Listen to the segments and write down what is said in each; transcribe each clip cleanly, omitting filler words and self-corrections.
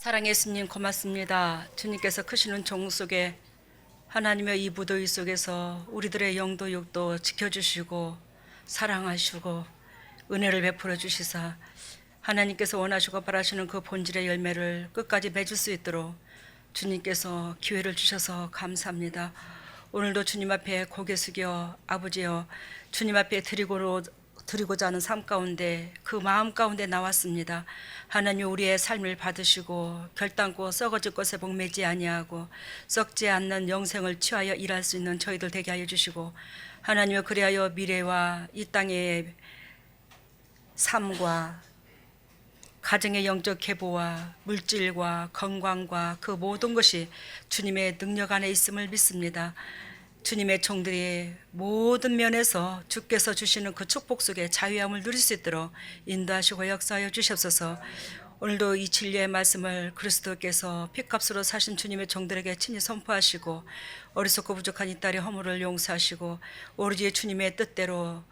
사랑의 예수님 고맙습니다. 주님께서 크시는 종 속에 하나님의 이 무더위 속에서 우리들의 영도 육도 지켜주시고 사랑하시고 은혜를 베풀어 주시사 하나님께서 원하시고 바라시는 그 본질의 열매를 끝까지 맺을 수 있도록 주님께서 기회를 주셔서 감사합니다. 오늘도 주님 앞에 고개 숙여 아버지여 주님 앞에 드리고자 하는 삶 가운데 그 마음 가운데 나왔습니다. 하나님 우리의 삶을 받으시고 결단코 썩어질 것에 복매지 아니하고 썩지 않는 영생을 취하여 일할 수 있는 저희들 되게 하여 주시고 하나님여 그리하여 미래와 이 땅의 삶과 가정의 영적 계보와 물질과 건강과 그 모든 것이 주님의 능력 안에 있음을 믿습니다. 주님의 종들이 모든 면에서 주께서 주시는 그 축복 속에 자유함을 누릴 수 있도록 인도하시고 역사하여 주시옵소서. 오늘도 이 진리의 말씀을 그리스도께서 피값으로 사신 주님의 종들에게 친히 선포하시고 어리석고 부족한 이 딸의 허물을 용서하시고 오로지 주님의 뜻대로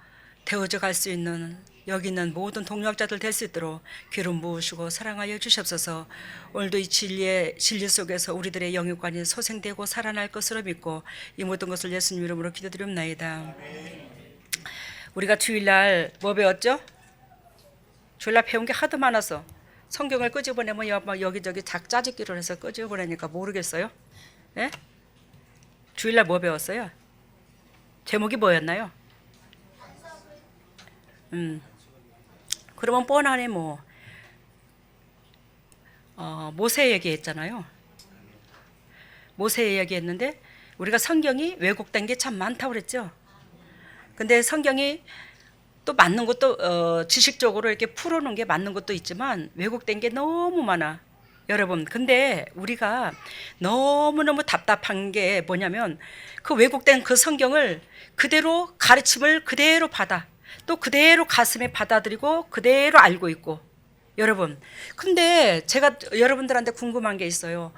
되어져 갈 수 있는 여기 있는 모든 동력자들 될 수 있도록 기름 부으시고 사랑하여 주시옵소서. 오늘도 이 진리 속에서 우리들의 영육관이 소생되고 살아날 것으로 믿고 이 모든 것을 예수님 이름으로 기도드립나이다. 우리가 주일날 뭐 배웠죠? 주일날 배운 게 하도 많아서 성경을 끄집어내면 막 여기저기 작짜집기를 해서 끄집어내니까 모르겠어요. 예? 주일날 뭐 배웠어요? 제목이 뭐였나요? 그러면 뻔하네 뭐. 모세 얘기했잖아요. 모세 얘기했는데 우리가 성경이 왜곡된 게 참 많다고 그랬죠. 근데 성경이 또 맞는 것도 지식적으로 이렇게 풀어놓은 게 맞는 것도 있지만 왜곡된 게 너무 많아. 여러분, 근데 우리가 너무너무 답답한 게 뭐냐면 그 왜곡된 그 성경을 그대로 가르침을 그대로 받아 또 그대로 가슴에 받아들이고 그대로 알고 있고. 여러분, 근데 제가 여러분들한테 궁금한 게 있어요.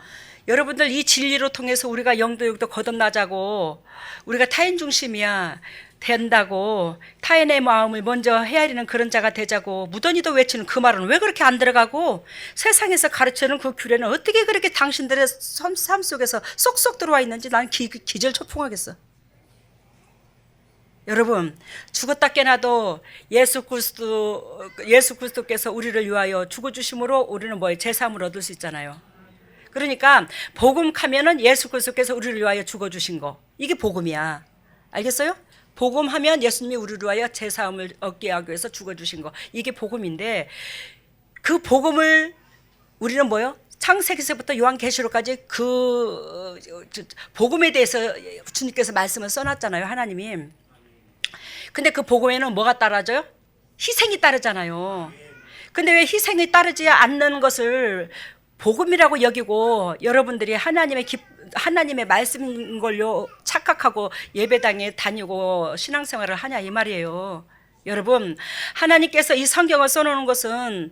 여러분들 이 진리로 통해서 우리가 영도 육도 거듭나자고 우리가 타인 중심이야 된다고 타인의 마음을 먼저 헤아리는 그런 자가 되자고 무던히도 외치는 그 말은 왜 그렇게 안 들어가고 세상에서 가르치는 그 규례는 어떻게 그렇게 당신들의 삶 속에서 쏙쏙 들어와 있는지 난 기절초풍하겠어. 여러분, 죽었다 깨나도 예수 그리스도께서 우리를 위하여 죽어주심으로 우리는 뭐예요? 제사함을 얻을 수 있잖아요. 그러니까 복음하면은 예수 그리스도께서 우리를 위하여 죽어주신 거, 이게 복음이야. 알겠어요? 복음하면 예수님이 우리를 위하여 제사함을 얻게 하기 위해서 죽어주신 거, 이게 복음인데 그 복음을 우리는 뭐요? 창세기서부터 요한계시록까지 그 복음에 대해서 주님께서 말씀을 써놨잖아요, 하나님이. 근데 그 복음에는 뭐가 따라져요? 희생이 따르잖아요. 근데 왜 희생이 따르지 않는 것을 복음이라고 여기고 여러분들이 하나님의 말씀인 걸로 착각하고 예배당에 다니고 신앙생활을 하냐 이 말이에요. 여러분, 하나님께서 이 성경을 써놓은 것은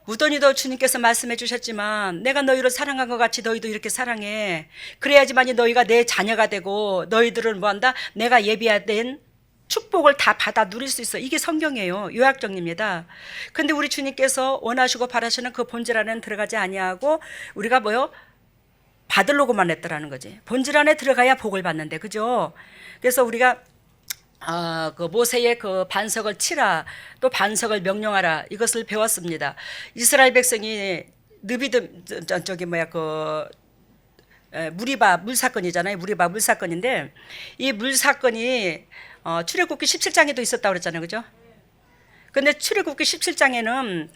무던히도 주님께서 말씀해 주셨지만 내가 너희를 사랑한 것 같이 너희도 이렇게 사랑해. 그래야지만이 너희가 내 자녀가 되고 너희들은 뭐한다? 내가 예비된 축복을 다 받아 누릴 수 있어. 이게 성경이에요. 요약정리입니다. 근데 우리 주님께서 원하시고 바라시는 그 본질 안에는 들어가지 아니하고 우리가 뭐요? 받으려고만 했더라는 거지. 본질 안에 들어가야 복을 받는데, 그죠? 그래서 우리가 그 모세의 그 반석을 치라, 또 반석을 명령하라, 이것을 배웠습니다. 이스라엘 백성이 무리바 물사건이잖아요. 무리바 물사건인데 이 물사건이 출애굽기 17장에도 있었다고 그랬잖아요. 그죠? 근데 출애굽기 17장에는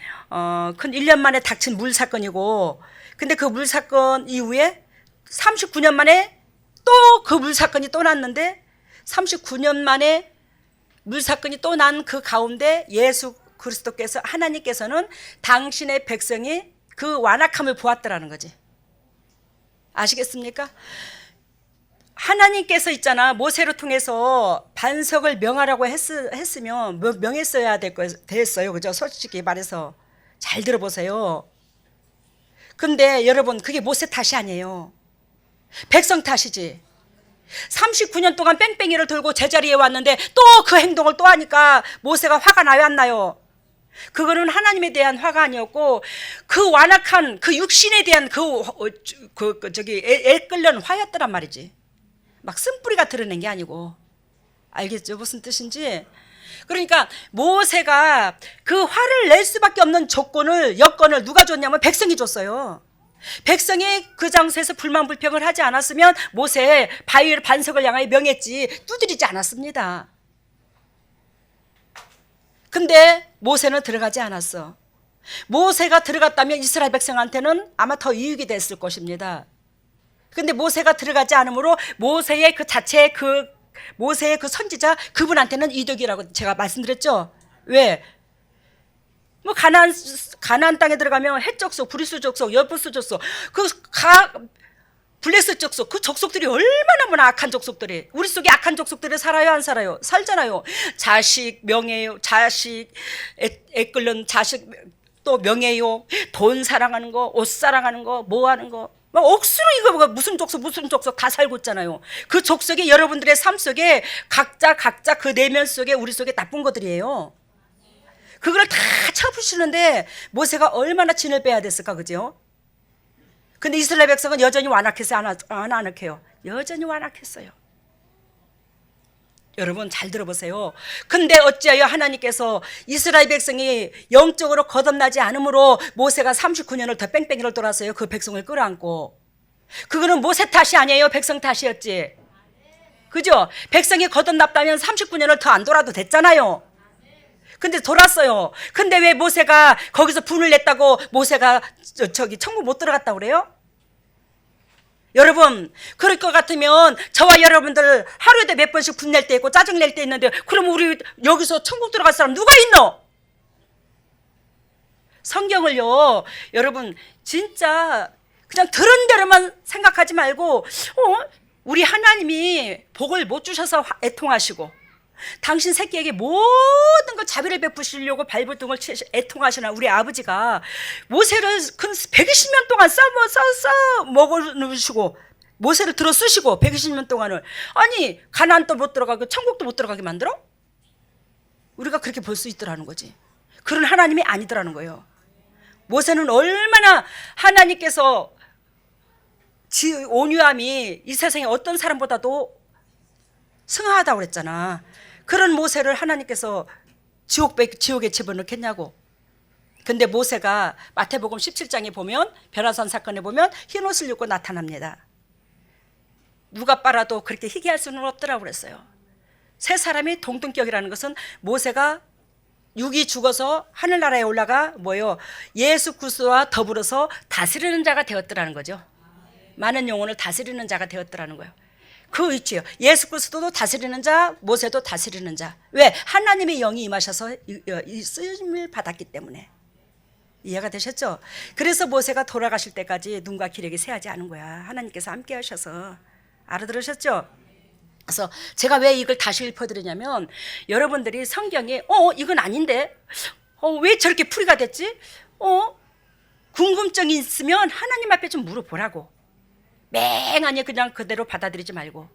큰 1년 만에 닥친 물사건이고, 근데 그 물사건 이후에 39년 만에 또 그 물사건이 또 났는데 39년 만에 물사건이 또 난 그 가운데 예수 그리스도께서 하나님께서는 당신의 백성이 그 완악함을 보았더라는 거지. 아시겠습니까? 하나님께서 있잖아, 모세를 통해서 반석을 명하라고 했으면 명했어야 됐어요. 그죠? 솔직히 말해서 잘 들어보세요. 근데 여러분, 그게 모세 탓이 아니에요. 백성 탓이지. 39년 동안 뺑뺑이를 들고 제자리에 왔는데 또 그 행동을 또 하니까 모세가 화가 나요, 안 나요? 그거는 하나님에 대한 화가 아니었고 그 완악한 그 육신에 대한 애 끌려는 화였더란 말이지. 막 쓴뿌리가 드러낸 게 아니고. 알겠죠? 무슨 뜻인지. 그러니까 모세가 그 화를 낼 수밖에 없는 여건을 누가 줬냐면 백성이 줬어요. 백성이 그 장소에서 불만불평을 하지 않았으면 모세 바위를 반석을 향하여 명했지 두드리지 않았습니다. 근데 모세는 들어가지 않았어. 모세가 들어갔다면 이스라엘 백성한테는 아마 더 이익이 됐을 것입니다. 근데 모세가 들어가지 않으므로 모세의 그 선지자 그분한테는 이득이라고 제가 말씀드렸죠. 왜? 뭐 가나안 땅에 들어가면 헷 족속, 브리스 족속, 여부스 족속, 블레스 족속, 그 족속들이 얼마나 악한 족속들이, 우리 속에 악한 족속들이 살아요, 안 살아요? 살잖아요. 자식 명예요, 자식 애 끌는 자식, 또 명예요, 돈 사랑하는 거, 옷 사랑하는 거, 뭐 하는 거, 막 억수로 이거 무슨 족속 다 살고 있잖아요. 그 족속이 여러분들의 삶 속에 각자 그 내면 속에 우리 속에 나쁜 것들이에요. 그걸 다 쳐부시는데 모세가 얼마나 진을 빼야 됐을까, 그죠? 근데 이스라엘 백성은 여전히 완악해서 안 완악해요. 여전히 완악했어요. 여러분 잘 들어보세요. 근데 어찌하여 하나님께서 이스라엘 백성이 영적으로 거듭나지 않으므로 모세가 39년을 더 뺑뺑이를 돌았어요. 그 백성을 끌어안고. 그거는 모세 탓이 아니에요. 백성 탓이었지. 그죠? 백성이 거듭났다면 39년을 더 안 돌아도 됐잖아요. 근데 돌았어요. 근데 왜 모세가 거기서 분을 냈다고 모세가 천국 못 들어갔다고 그래요? 여러분, 그럴 것 같으면 저와 여러분들 하루에도 몇 번씩 분낼 때 있고 짜증낼 때 있는데 그럼 우리 여기서 천국 들어갈 사람 누가 있노? 성경을요, 여러분 진짜 그냥 들은 대로만 생각하지 말고 우리 하나님이 복을 못 주셔서 애통하시고 당신 새끼에게 모든 걸 자비를 베푸시려고 발버둥을 애통하시는 우리 아버지가 모세를 120년 동안 싸 먹어놓으시고 모세를 들어 쓰시고 120년 동안을 아니 가나안도 못 들어가고 천국도 못 들어가게 만들어? 우리가 그렇게 볼 수 있더라는 거지. 그런 하나님이 아니더라는 거예요. 모세는 얼마나 하나님께서 온유함이 이 세상에 어떤 사람보다도 승하하다고 그랬잖아. 그런 모세를 하나님께서 지옥에 집어넣겠냐고. 근데 모세가 마태복음 17장에 보면 벼라산 사건에 보면 흰옷을 입고 나타납니다. 누가 빨아도 그렇게 희귀할 수는 없더라고 그랬어요. 세 사람이 동등격이라는 것은 모세가 육이 죽어서 하늘나라에 올라가 예수 그리스도와 더불어서 다스리는 자가 되었더라는 거죠. 많은 영혼을 다스리는 자가 되었더라는 거예요. 그 위치요. 예수 그리스도도 다스리는 자, 모세도 다스리는 자. 왜? 하나님의 영이 임하셔서 이 쓰임을 받았기 때문에. 이해가 되셨죠? 그래서 모세가 돌아가실 때까지 눈과 기력이 새하지 않은 거야. 하나님께서 함께 하셔서. 알아들으셨죠? 그래서 제가 왜 이걸 다시 읊어드리냐면 여러분들이 성경에 이건 아닌데 왜 저렇게 풀이가 됐지? 궁금증이 있으면 하나님 앞에 좀 물어보라고. 맹하니 그냥 그대로 받아들이지 말고.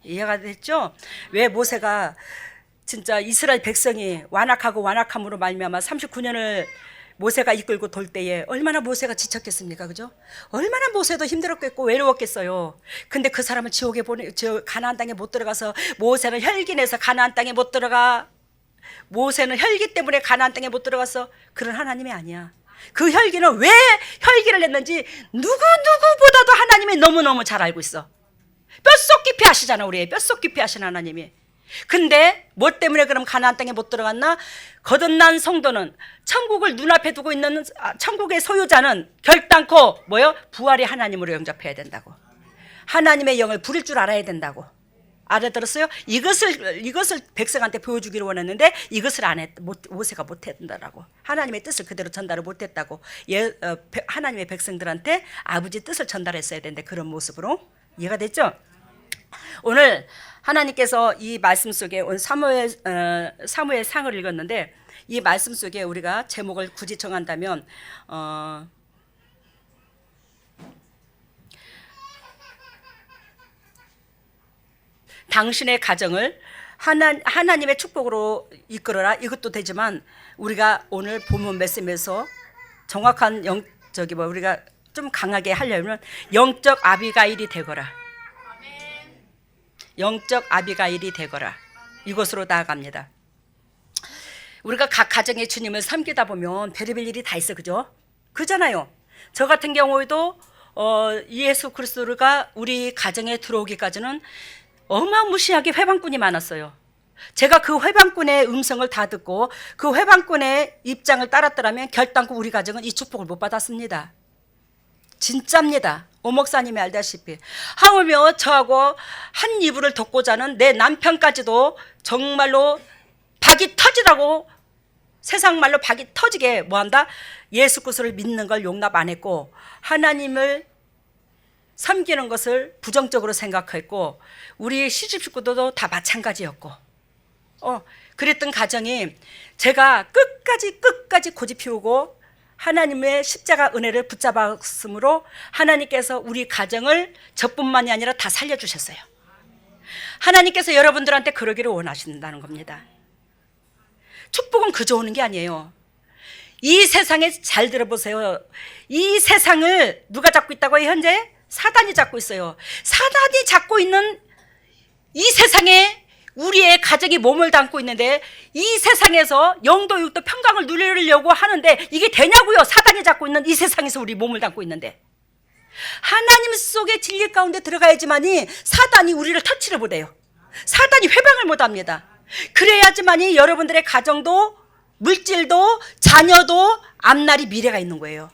이해가 됐죠? 왜 모세가 진짜 이스라엘 백성이 완악함으로 말미암아 39년을 모세가 이끌고 돌 때에 얼마나 모세가 지쳤겠습니까? 그죠? 얼마나 모세도 힘들었겠고 외로웠겠어요. 근데 그 사람을 가나안 땅에 못 들어가서 모세는 혈기 내서 가나안 땅에 못 들어가. 모세는 혈기 때문에 가나안 땅에 못 들어갔어. 그런 하나님이 아니야. 그 혈기는 왜 혈기를 냈는지 누구보다도 하나님이 너무너무 잘 알고 있어. 뼛속 깊이 아시잖아. 우리 뼛속 깊이 아시는 하나님이. 근데 뭐 때문에 그럼 가나안 땅에 못 들어갔나? 거듭난 성도는 천국을 눈앞에 두고 있는 천국의 소유자는 결단코 부활의 하나님으로 영접해야 된다고. 하나님의 영을 부릴 줄 알아야 된다고. 알아들었어요? 이것을 백성한테 보여주기를 원했는데 이것을 모세가 못했다라고. 하나님의 뜻을 그대로 전달을 못했다고. 하나님의 백성들한테 아버지 뜻을 전달했어야 되는데 그런 모습으로. 이해가 됐죠? 오늘 하나님께서 이 말씀 속에 오늘 사무엘 상을 읽었는데 이 말씀 속에 우리가 제목을 굳이 정한다면 당신의 가정을 하나님의 축복으로 이끌어라 이것도 되지만 우리가 오늘 본문 말씀에서 정확한 우리가 좀 강하게 하려면 영적 아비가일이 되거라. 영적 아비가일이 되거라. 이것으로 나아갑니다. 우리가 각 가정의 주님을 섬기다 보면 별의별 일이 다 있어, 그죠? 그잖아요. 저 같은 경우에도 예수 그리스도가 우리 가정에 들어오기까지는 어마무시하게 회방꾼이 많았어요. 제가 그 회방꾼의 음성을 다 듣고 그 회방꾼의 입장을 따랐더라면 결단코 우리 가정은 이 축복을 못 받았습니다. 진짜입니다. 오 목사님이 알다시피 하물며 저하고 한 이불을 덮고 자는 내 남편까지도 정말로 박이 터지라고, 세상 말로 박이 터지게 뭐한다? 예수 그리스도를 믿는 걸 용납 안 했고 하나님을 섬기는 것을 부정적으로 생각했고 우리 시집 식구들도 다 마찬가지였고 그랬던 가정이 제가 끝까지 고집 피우고 하나님의 십자가 은혜를 붙잡았으므로 하나님께서 우리 가정을 저뿐만이 아니라 다 살려주셨어요. 하나님께서 여러분들한테 그러기를 원하신다는 겁니다. 축복은 그저 오는 게 아니에요. 이 세상에 잘 들어보세요. 이 세상을 누가 잡고 있다고요? 현재 사단이 잡고 있어요. 사단이 잡고 있는 이 세상에 우리의 가정이 몸을 담고 있는데 이 세상에서 영도 육도 평강을 누리려고 하는데 이게 되냐고요? 사단이 잡고 있는 이 세상에서 우리 몸을 담고 있는데 하나님 속의 진리 가운데 들어가야지만이 사단이 우리를 터치를 못해요. 사단이 회방을 못합니다. 그래야지만이 여러분들의 가정도 물질도 자녀도 앞날이 미래가 있는 거예요.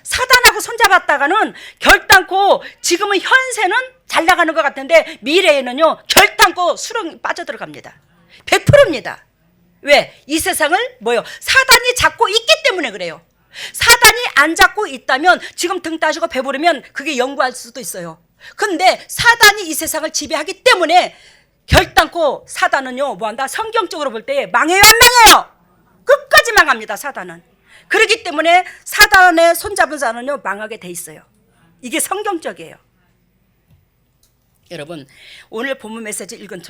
사단하고 손잡았다가는 결단코 지금은 현세는 잘 나가는 것 같은데 미래에는요 결단코 수렁이 빠져들어갑니다. 100%입니다. 왜? 이 세상을 뭐요? 사단이 잡고 있기 때문에 그래요. 사단이 안 잡고 있다면 지금 등 따시고 배부르면 그게 영구할 수도 있어요. 근데 사단이 이 세상을 지배하기 때문에 결단코 사단은요 뭐한다? 성경적으로 볼 때 망해요 안 망해요? 끝까지 망합니다. 사단은. 그렇기 때문에 사단의 손잡은 자는요 망하게 돼 있어요. 이게 성경적이에요. 여러분 오늘 본문 메시지 읽은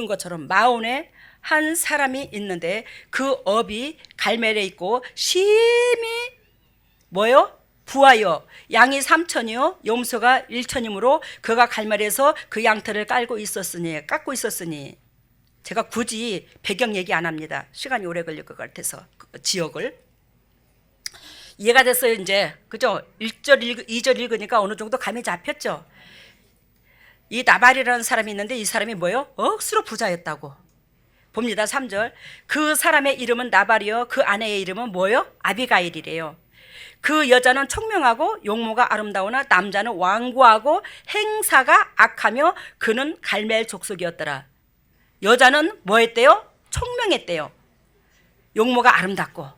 것처럼 마온에 한 사람이 있는데 그 업이 갈멜에 있고 심히 뭐요? 부하여 양이 3천이요 염소가 1천이므로 그가 갈멜에서 그 양털을 깎고 있었으니 제가 굳이 배경 얘기 안 합니다. 시간이 오래 걸릴 것 같아서 그 지역을 이해가 됐어요. 이제 그죠? 1절 2절 읽으니까 어느 정도 감이 잡혔죠. 이 나발이라는 사람이 있는데 이 사람이 뭐예요? 억수로 부자였다고 봅니다. 3절 그 사람의 이름은 나발이요 그 아내의 이름은 뭐예요? 아비가일이래요. 그 여자는 청명하고 용모가 아름다우나 남자는 완고하고 행사가 악하며 그는 갈멜 족속이었더라. 여자는 뭐 했대요? 청명했대요. 용모가 아름답고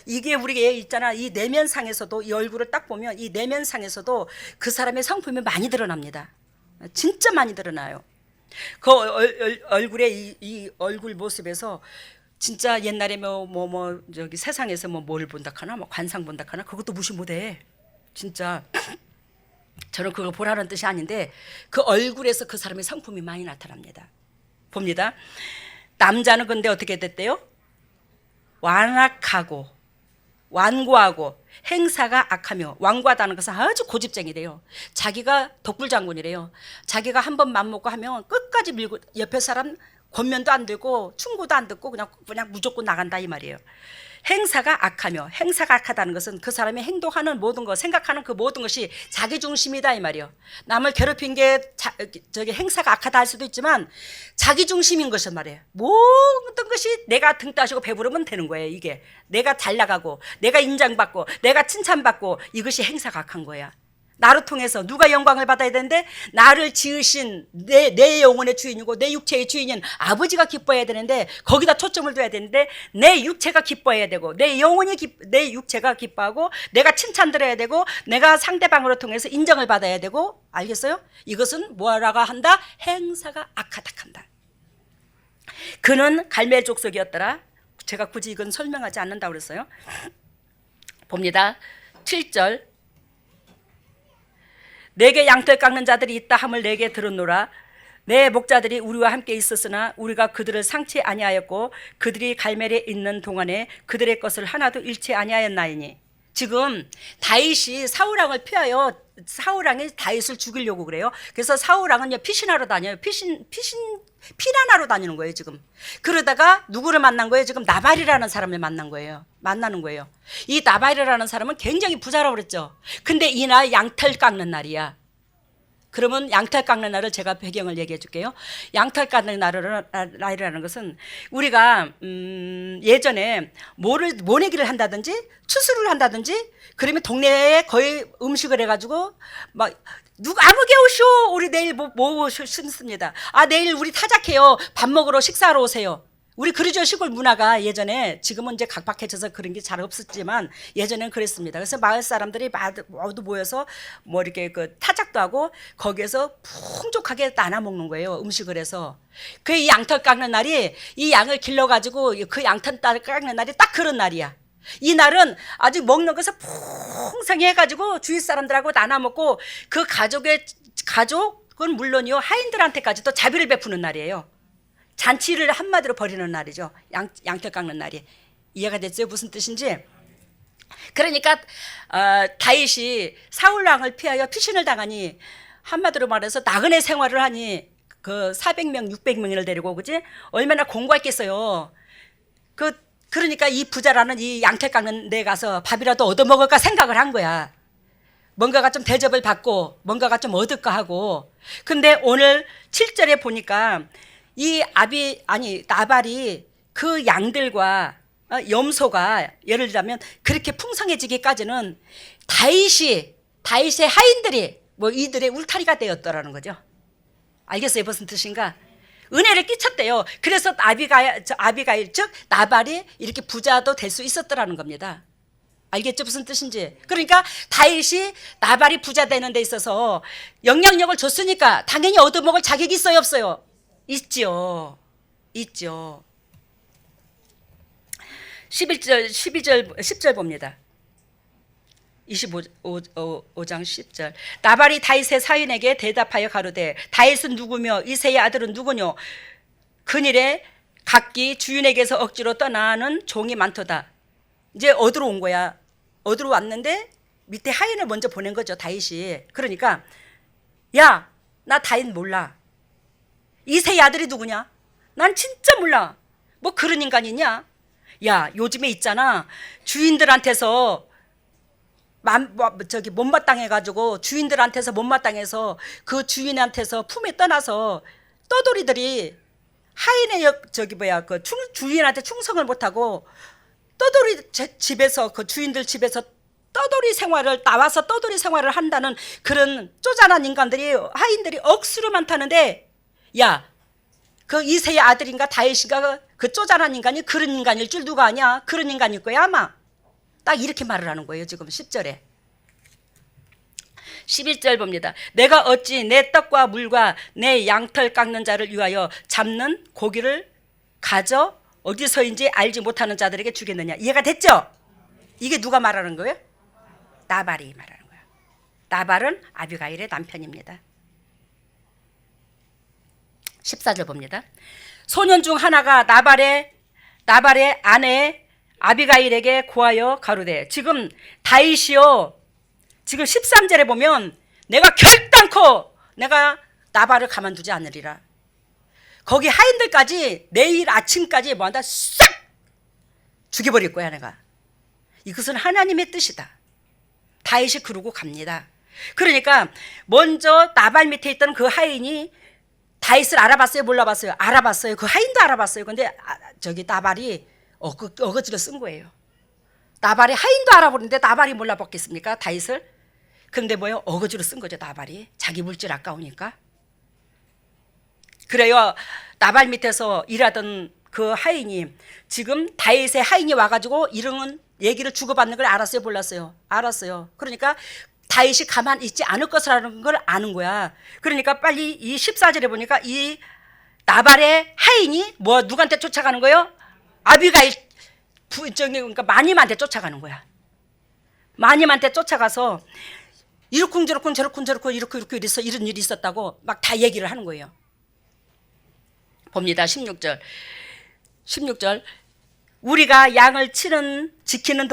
이게 우리가 있잖아. 이 내면상에서도 이 얼굴을 딱 보면 이 내면상에서도 그 사람의 성품이 많이 드러납니다. 진짜 많이 드러나요. 그 얼굴의 이 얼굴 모습에서 진짜 옛날에 저기 세상에서 뭘 본다카나 관상 본다카나 그것도 무시 못해. 진짜 저는 그걸 보라는 뜻이 아닌데 그 얼굴에서 그 사람의 성품이 많이 나타납니다. 봅니다. 남자는 근데 어떻게 됐대요? 완악하고 완고하고 행사가 악하며 완고하다는 것은 아주 고집쟁이래요. 자기가 덕불장군이래요. 자기가 한번 맘먹고 하면 끝까지 밀고 옆에 사람 권면도 안 들고 충고도 안 듣고 그냥 무조건 나간다 이 말이에요. 행사가 악하며 행사가 악하다는 것은 그 사람이 행동하는 모든 것 생각하는 그 모든 것이 자기중심이다 이 말이에요. 남을 괴롭힌 게 저기 행사가 악하다 할 수도 있지만 자기중심인 것은 말이에요. 모든 것이 내가 등 따시고 배부르면 되는 거예요. 이게 내가 잘 나가고 내가 인정받고 내가 칭찬받고 이것이 행사가 악한 거야. 나를 통해서 누가 영광을 받아야 되는데 나를 지으신 내 영혼의 주인이고 내 육체의 주인인 아버지가 기뻐해야 되는데 거기다 초점을 둬야 되는데 내 육체가 기뻐해야 되고 내 육체가 기뻐하고 내가 칭찬 들어야 되고 내가 상대방으로 통해서 인정을 받아야 되고 알겠어요? 이것은 뭐라고 한다? 행사가 악하다 한다. 그는 갈멜 족속이었더라. 제가 굳이 이건 설명하지 않는다고 그랬어요. 봅니다. 7절 내게 양털 깎는 자들이 있다 함을 내게 들었노라. 내 목자들이 우리와 함께 있었으나 우리가 그들을 상치 아니하였고 그들이 갈멜에 있는 동안에 그들의 것을 하나도 잃지 아니하였나이니. 지금 다윗이 사울왕을 피하여 사울왕이 다윗을 죽이려고 그래요. 그래서 사울왕은요 피신하러 다녀요. 피난하러 다니는 거예요 지금. 그러다가 누구를 만난 거예요? 지금 나발이라는 사람을 만나는 거예요. 이 나발이라는 사람은 굉장히 부자라고 그랬죠. 근데 이날 양털 깎는 날이야. 그러면 양털 깎는 날을 제가 배경을 얘기해 줄게요. 양털 깎는 날이라는 것은 우리가 예전에 모내기를 한다든지 추수를 한다든지 그러면 동네에 거의 음식을 해가지고 막 누가 아무개 오쇼 우리 내일 뭐 심습니다. 아 내일 우리 타작해요. 밥 먹으러 식사하러 오세요. 우리 그러죠. 시골 문화가 예전에, 지금은 이제 각박해져서 그런 게 잘 없었지만 예전엔 그랬습니다. 그래서 마을 사람들이 모두 모여서 뭐 이렇게 그 타작도 하고 거기에서 풍족하게 나눠 먹는 거예요. 음식을 해서. 그 이 양털 깎는 날이, 이 양을 길러가지고 그 양털 깎는 날이 딱 그런 날이야. 이 날은 아주 먹는 것을 풍성히 해가지고 주위 사람들하고 나눠 먹고 그 가족은 물론이요 하인들한테까지도 자비를 베푸는 날이에요. 잔치를 한마디로 벌이는 날이죠. 양털 깎는 날이. 이해가 됐어요? 무슨 뜻인지? 그러니까 다윗이 사울왕을 피하여 피신을 당하니, 한마디로 말해서 나그네 생활을 하니 그 400명 600명을 데리고, 그지? 얼마나 공부했겠어요. 그러니까 이 부자라는 이 양털 깎는 데 가서 밥이라도 얻어먹을까 생각을 한 거야. 뭔가가 좀 대접을 받고 뭔가가 좀 얻을까 하고. 근데 오늘 7절에 보니까 이 나발이 그 양들과 염소가 예를 들자면 그렇게 풍성해지기까지는 다윗의 하인들이 뭐 이들의 울타리가 되었더라는 거죠. 알겠어요? 무슨 뜻인가? 은혜를 끼쳤대요. 그래서 아비가일 즉 나발이 이렇게 부자도 될 수 있었더라는 겁니다. 알겠죠? 무슨 뜻인지. 그러니까 다윗이 나발이 부자 되는 데 있어서 영향력을 줬으니까 당연히 얻어먹을 자격이 있어요, 없어요? 있죠. 11절, 12절, 10절 봅니다. 25장 10절. 나발이 다윗의 사인에게 대답하여 가로되 다윗은 누구며 이새의 아들은 누구뇨? 그일에 각기 주인에게서 억지로 떠나는 종이 많도다. 이제 어디로 온 거야? 어디로 왔는데 밑에 하인을 먼저 보낸 거죠, 다윗이. 그러니까 야, 나 다윗 몰라. 이새의 아들이 누구냐? 난 진짜 몰라. 뭐 그런 인간이냐? 야, 요즘에 있잖아, 주인들한테서 못마땅해가지고 주인들한테서 못마땅해서 그 주인한테서 품에 떠나서 떠돌이들이 하인의 그 주인한테 충성을 못하고 떠돌이 집에서, 그 주인들 집에서 나와서 떠돌이 생활을 한다는 그런 쪼잔한 하인들이 억수로 많다는데, 야, 그 이새의 아들인가 다윗인가 그 쪼잔한 인간이 그런 인간일 줄 누가 아냐? 그런 인간일 거야 아마. 딱 이렇게 말을 하는 거예요 지금 10절에. 11절 봅니다. 내가 어찌 내 떡과 물과 내 양털 깎는 자를 위하여 잡는 고기를 가져 어디서인지 알지 못하는 자들에게 주겠느냐. 이해가 됐죠? 이게 누가 말하는 거예요? 나발이 말하는 거예요. 나발은 아비가일의 남편입니다. 14절 봅니다. 소년 중 하나가 나발의 아내 아비가일에게 고하여 가로되. 지금 다윗이요, 지금 13절에 보면 내가 결단코 내가 나발을 가만두지 않으리라. 거기 하인들까지 내일 아침까지 뭐한다? 싹 죽여버릴 거야 내가. 이것은 하나님의 뜻이다. 다윗이 그러고 갑니다. 그러니까 먼저 나발 밑에 있던 그 하인이 다윗을 알아봤어요? 몰라봤어요? 알아봤어요. 그 하인도 알아봤어요. 근데 나발이 어거지로 쓴 거예요. 나발이 하인도 알아보는데 나발이 몰라봤겠습니까? 다윗을. 근데 뭐예요? 어거지로 쓴 거죠. 나발이. 자기 물질 아까우니까. 그래요. 나발 밑에서 일하던 그 하인이 지금 다윗의 하인이 와가지고 이런 얘기를 주고받는 걸 알았어요? 몰랐어요? 알았어요. 그러니까 다윗이 가만 있지 않을 것이라는 걸 아는 거야. 그러니까 빨리 이 14절에 보니까 이 나발의 하인이 누구한테 쫓아가는 거예요? 아비가일 그러니까 마님한테 쫓아가는 거야. 마님한테 쫓아가서 이렇쿵저렇쿵 저렇쿵 저렇쿵 이렇게 이래서 이런 일이 있었다고 막 다 얘기를 하는 거예요. 봅니다. 16절. 우리가 양을 지키는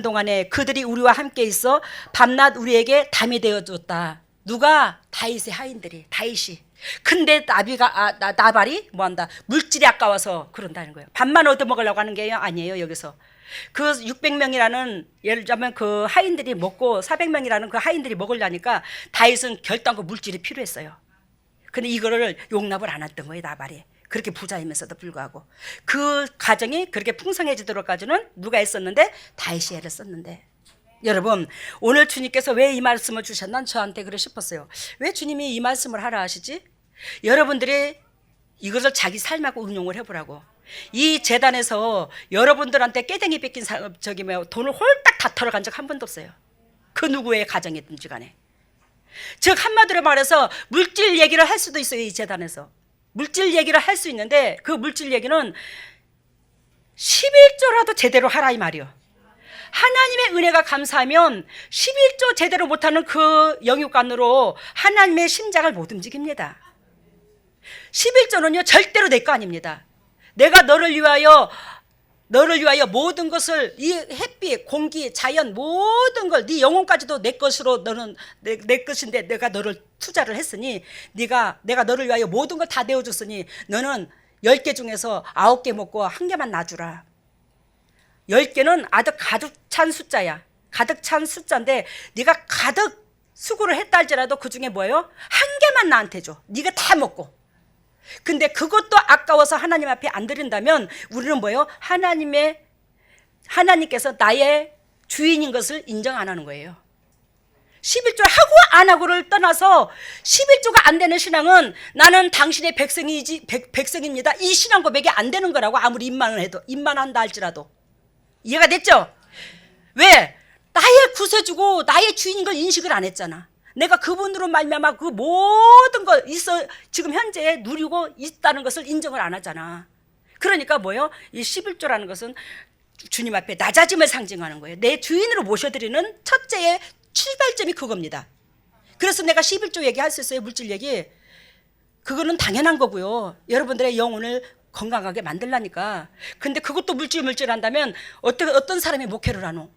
동안에 그들이 우리와 함께 있어 밤낮 우리에게 담이 되어줬다. 누가? 다윗의 하인들이. 다윗이. 근데 나발이 뭐한다? 물질이 아까워서 그런다는 거예요. 밥만 얻어먹으려고 하는 게 아니에요. 여기서 그 600명이라는 예를 들자면 그 하인들이 먹고 400명이라는 그 하인들이 먹으려니까 다윗은 결단코 물질이 필요했어요. 근데 이거를 용납을 안 했던 거예요. 나발이. 그렇게 부자이면서도 불구하고 그 가정이 그렇게 풍성해지도록까지는 누가 했었는데? 다윗이 애를 썼는데. 여러분, 오늘 주님께서 왜 이 말씀을 주셨나? 저한테 그래 싶었어요. 왜 주님이 이 말씀을 하라 하시지? 여러분들이 이것을 자기 삶하고 응용을 해보라고. 이 재단에서 여러분들한테 깨댕이 뺏긴 돈을 홀딱 다 털어간 적 한 번도 없어요. 그 누구의 가정이든지 간에. 즉 한마디로 말해서 물질 얘기를 할 수도 있어요. 이 재단에서 물질 얘기를 할 수 있는데 그 물질 얘기는 11조라도 제대로 하라 이 말이요. 하나님의 은혜가 감사하면 11조 제대로 못하는 그 영육간으로 하나님의 심장을 못 움직입니다. 11조는요 절대로 내 거 아닙니다. 내가 너를 위하여 모든 것을, 이 햇빛, 공기, 자연 모든 걸, 네 영혼까지도 내 것으로 너는 내 것인데 내가 너를 투자를 했으니 내가 너를 위하여 모든 걸 다 내어줬으니 너는 10개 중에서 9개 먹고 1개만 놔주라. 10개는 아주 가득 찬 숫자야. 가득 찬 숫자인데 네가 가득 수고를 했다 할지라도 그 중에 뭐예요? 1개만 나한테 줘. 네가 다 먹고. 근데 그것도 아까워서 하나님 앞에 안 드린다면 우리는 뭐예요? 하나님께서 나의 주인인 것을 인정 안 하는 거예요. 11조 하고 안 하고를 떠나서 11조가 안 되는 신앙은 나는 당신의 백성입니다. 이 신앙 고백이 안 되는 거라고. 아무리 입만한다 할지라도. 이해가 됐죠? 왜? 나의 구세주고 나의 주인인 걸 인식을 안 했잖아. 내가 그분으로 말미암아 그 모든 걸 지금 현재 누리고 있다는 것을 인정을 안 하잖아. 그러니까 뭐예요? 이 11조라는 것은 주님 앞에 낮아짐을 상징하는 거예요. 내 주인으로 모셔드리는 첫째의 출발점이 그겁니다. 그래서 내가 11조 얘기할 수 있어요. 물질 얘기. 그거는 당연한 거고요. 여러분들의 영혼을 건강하게 만들라니까. 근데 그것도 물질 한다면 어떤 사람이 목회를 하노?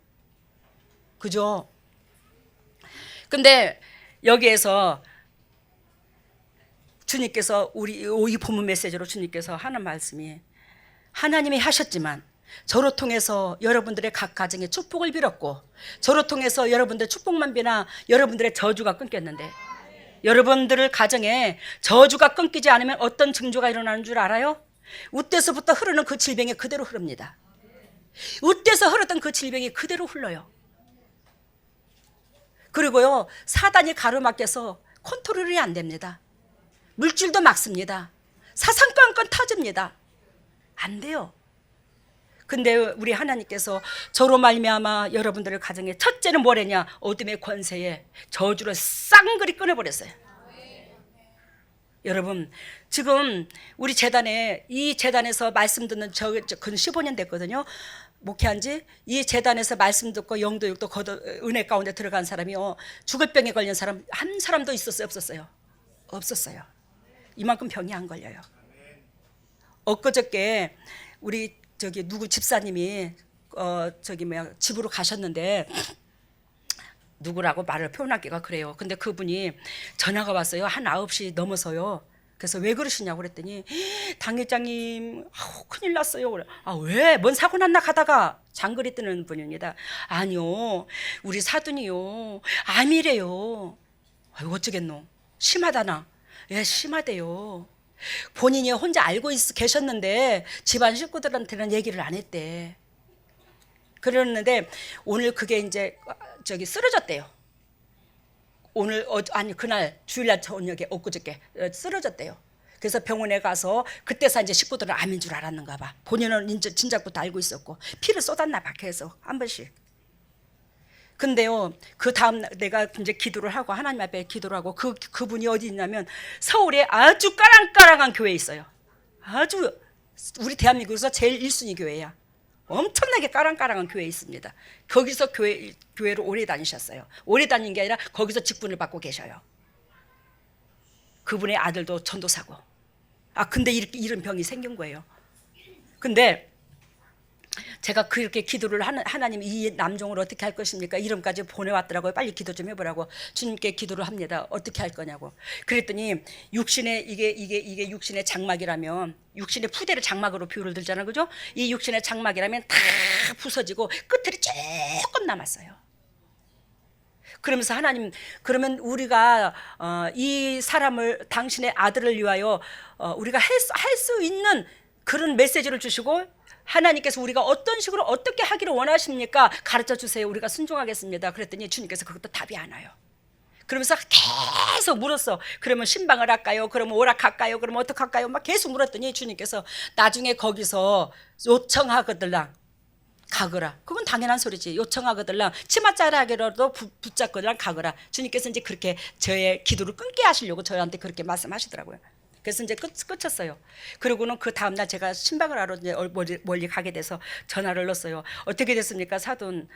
그죠? 근데 여기에서 주님께서 이 본문 메시지로 주님께서 하는 말씀이, 하나님이 하셨지만 저로 통해서 여러분들의 각 가정에 축복을 빌었고 저로 통해서 여러분들의 축복만 비나 여러분들의 저주가 끊겼는데, 여러분들 가정에 저주가 끊기지 않으면 어떤 징조가 일어나는 줄 알아요? 웃대서부터 흐르는 그 질병이 그대로 흐릅니다. 웃대서 흐르던 그 질병이 그대로 흘러요. 그리고요, 사단이 가로막혀서 컨트롤이 안 됩니다. 물질도 막습니다. 사상건건 터집니다. 안 돼요. 근데 우리 하나님께서 저로 말미암아 여러분들의 가정에 첫째는 뭐랬냐? 어둠의 권세에 저주를 쌍그리 끊어버렸어요. 여러분, 지금 우리 이 재단에서 말씀 듣는 근 15년 됐거든요. 목회한 지. 이 재단에서 말씀 듣고 영도육도 은혜 가운데 들어간 사람이요, 죽을 병에 걸린 사람 한 사람도 있었어요? 없었어요? 없었어요. 이만큼 병이 안 걸려요. 엊그저께 우리 누구 집사님이 집으로 가셨는데, 누구라고 말을 표현하기가 그래요. 근데 그분이 전화가 왔어요. 한 9시 넘어서요. 그래서 왜 그러시냐고 그랬더니, 당회장님, 큰일 났어요. 그래. 왜? 뭔 사고 났나 가다가. 장거리 뜨는 분입니다. 아니요, 우리 사돈이요, 암이래요. 어쩌겠노? 심하다나? 예, 심하대요. 본인이 혼자 알고 계셨는데 집안 식구들한테는 얘기를 안 했대. 그랬는데 오늘 그게 이제 쓰러졌대요. 그날 주일날 저녁에 엊그저께 쓰러졌대요. 그래서 병원에 가서 그때서 이제 식구들은 암인 줄 알았는가 봐. 본인은 이제 진작부터 알고 있었고 피를 쏟았나 봐. 계속 한 번씩. 근데요, 그 다음 내가 이제 기도를 하고 하나님 앞에 기도를 하고 그분이 어디 있냐면 서울에 아주 까랑까랑한 교회에 있어요. 아주 우리 대한민국에서 제일 1순위 교회야. 엄청나게 까랑까랑한 교회에 있습니다. 거기서 교회를 오래 다니셨어요. 오래 다닌 게 아니라 거기서 직분을 받고 계셔요. 그분의 아들도 전도사고. 근데 이런 병이 생긴 거예요. 근데 제가 그렇게 기도를 하는, 하나님 이 남종을 어떻게 할 것입니까? 이름까지 보내왔더라고요. 빨리 기도 좀 해보라고. 주님께 기도를 합니다. 어떻게 할 거냐고. 그랬더니 육신의 이게 육신의 장막이라면, 육신의 푸대를 장막으로 비유를 들잖아요, 그죠? 이 육신의 장막이라면 다 부서지고 끝들이 조금 남았어요. 그러면서 하나님, 그러면 우리가 이 사람을, 당신의 아들을 위하여 우리가 할 수 있는 그런 메시지를 주시고, 하나님께서 우리가 어떤 식으로 어떻게 하기를 원하십니까? 가르쳐 주세요. 우리가 순종하겠습니다. 그랬더니 주님께서 그것도 답이 안 와요. 그러면서 계속 물었어. 그러면 신방을 할까요? 그러면 오락할까요? 그러면 어떡할까요? 막 계속 물었더니 주님께서 나중에 거기서 요청하거들랑 가거라. 그건 당연한 소리지. 요청하거들랑 치맛자락이라도 붙잡거들랑 가거라. 주님께서 이제 그렇게 저의 기도를 끊게 하시려고 저한테 그렇게 말씀하시더라고요. 그래서 이제 끝쳤어요. 그리고는 그 다음날 제가 신방을 하러 이제 멀리 가게 돼서 전화를 넣었어요. 어떻게 됐습니까? 사돈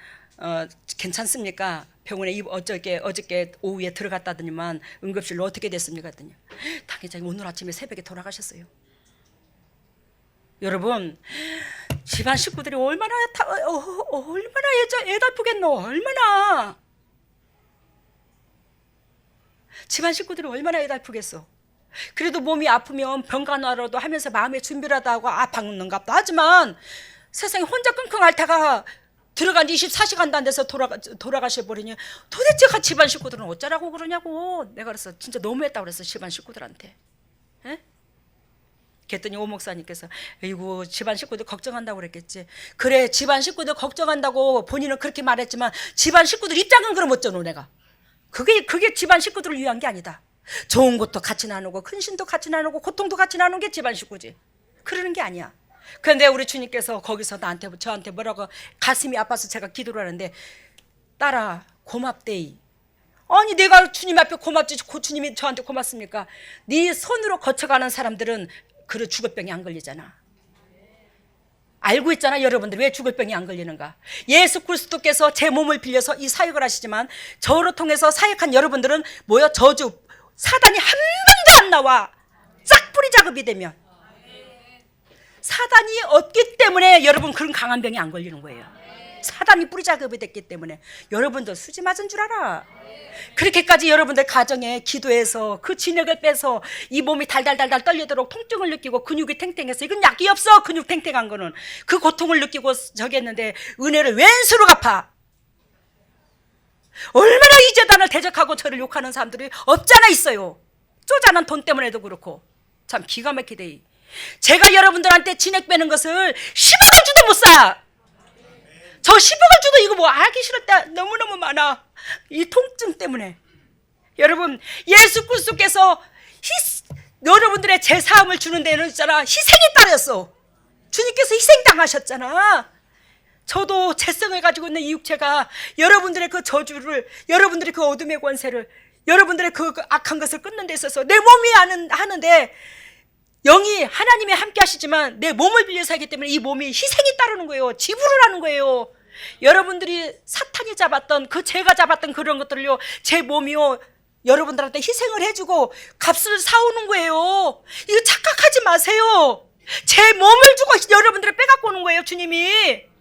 괜찮습니까? 병원에 어저께 오후에 들어갔다더니만 응급실로 어떻게 됐습니까? 했더니 당회장이 오늘 아침에 새벽에 돌아가셨어요. 여러분, 집안 식구들이 얼마나 애달프겠노. 얼마나 집안 식구들이 얼마나 애달프겠어. 그래도 몸이 아프면 병간호라도 하면서 마음의 준비를 하다고 박는갑도 하지만 세상에 혼자 끙끙 앓다가 들어간 지 24시간도 안 돼서 돌아가셔버리니 도대체 집안 식구들은 어쩌라고 그러냐고. 내가 그래서 진짜 너무했다고 그랬어, 집안 식구들한테. 에? 그랬더니 오 목사님께서 아이고 집안 식구들 걱정한다고 그랬겠지. 그래, 집안 식구들 걱정한다고 본인은 그렇게 말했지만 집안 식구들 입장은 그럼 어쩌노. 내가 그게 집안 식구들을 위한 게 아니다. 좋은 것도 같이 나누고 근심도 같이 나누고 고통도 같이 나누는 게 집안 식구지. 그러는 게 아니야. 그런데 우리 주님께서 거기서 저한테 뭐라고, 가슴이 아파서 제가 기도를 하는데, 딸아 고맙대이. 아니 내가 주님 앞에 고맙지 주님이 저한테 고맙습니까? 네 손으로 거쳐가는 사람들은 그래 죽을 병이 안 걸리잖아. 알고 있잖아 여러분들 왜 죽을 병이 안 걸리는가. 예수 그리스도께서 제 몸을 빌려서 이 사역을 하시지만 저를 통해서 사역한 여러분들은 뭐야? 저주 사단이 한 번도 안 나와. 싹뿌리 작업이 되면 사단이 없기 때문에 여러분 그런 강한 병이 안 걸리는 거예요. 사단이 뿌리 작업이 됐기 때문에. 여러분들 수지 맞은 줄 알아. 그렇게까지 여러분들 가정에 기도해서 그 진액을 빼서 이 몸이 달달달달 떨리도록 통증을 느끼고 근육이 탱탱해서, 이건 약이 없어. 근육 탱탱한 거는 그 고통을 느끼고 저기 했는데 은혜를 왼수로 갚아. 얼마나 이 재단을 대적하고 저를 욕하는 사람들이 없잖아 있어요. 쪼잔한 돈 때문에도 그렇고. 참 기가 막히대. 제가 여러분들한테 진액 빼는 것을 10억을 주도 못 사. 저 10억을 주도 이거 뭐 알기 싫을 때 너무너무 많아. 이 통증 때문에. 여러분 예수 그리스도께서 여러분들의 제사함을 주는 데는 있잖아 희생이 따랐어. 주님께서 희생당하셨잖아. 저도 재성을 가지고 있는 이 육체가 여러분들의 그 저주를, 여러분들의 그 어둠의 권세를, 여러분들의 그 악한 것을 끊는 데 있어서 내 몸이 하는데 영이 하나님이 함께 하시지만 내 몸을 빌려서 하기 때문에 이 몸이 희생이 따르는 거예요. 지불을 하는 거예요. 여러분들이 사탄이 잡았던 그 죄가 잡았던 그런 것들을요 제 몸이요 여러분들한테 희생을 해주고 값을 사오는 거예요. 이거 착각하지 마세요. 제 몸을 주고 여러분들을 빼갖고 오는 거예요. 주님이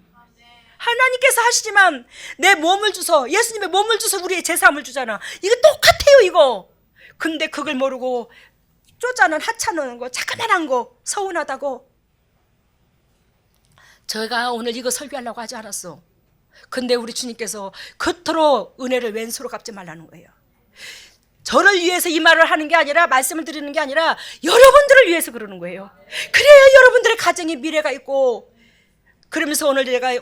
하나님께서 하시지만 내 몸을 주서, 예수님의 몸을 주서 우리의 제사함을 주잖아. 이거 똑같아요 이거. 근데 그걸 모르고 쪼잔한 하찮은 거, 자그만한 거, 서운하다고. 제가 오늘 이거 설교하려고 하지 않았어. 근데 우리 주님께서 그토록 은혜를 왼수로 갚지 말라는 거예요. 저를 위해서 이 말을 하는 게 아니라, 말씀을 드리는 게 아니라 여러분들을 위해서 그러는 거예요. 그래야 여러분들의 가정에 미래가 있고. 그러면서 오늘 제가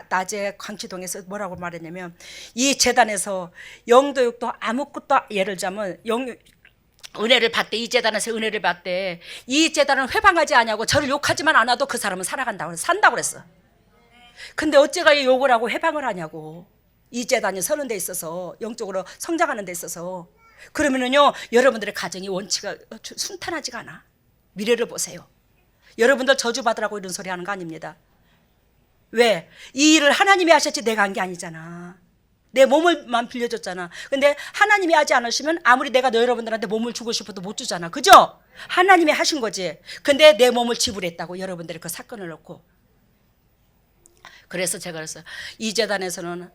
낮에 광치동에서 뭐라고 말했냐면, 이 재단에서 영도육도 아무것도, 예를 들자면 은혜를 받대, 이 재단에서 은혜를 받대, 이 재단은 회방하지 않냐고 저를 욕하지만 않아도 그 사람은 살아간다고, 산다고 그랬어. 근데 어째가 욕을 하고 회방을 하냐고. 이 재단이 서는 데 있어서, 영적으로 성장하는 데 있어서. 그러면은요 여러분들의 가정이 원치가 순탄하지가 않아. 미래를 보세요. 여러분들 저주받으라고 이런 소리 하는 거 아닙니다. 왜? 이 일을 하나님이 하셨지 내가 한 게 아니잖아. 내 몸을만 빌려줬잖아. 근데 하나님이 하지 않으시면 아무리 내가 여러분들한테 몸을 주고 싶어도 못 주잖아. 그죠? 하나님이 하신 거지. 근데 내 몸을 지불했다고, 여러분들이 그 사건을 놓고. 그래서 제가 그랬어요. 이 재단에서는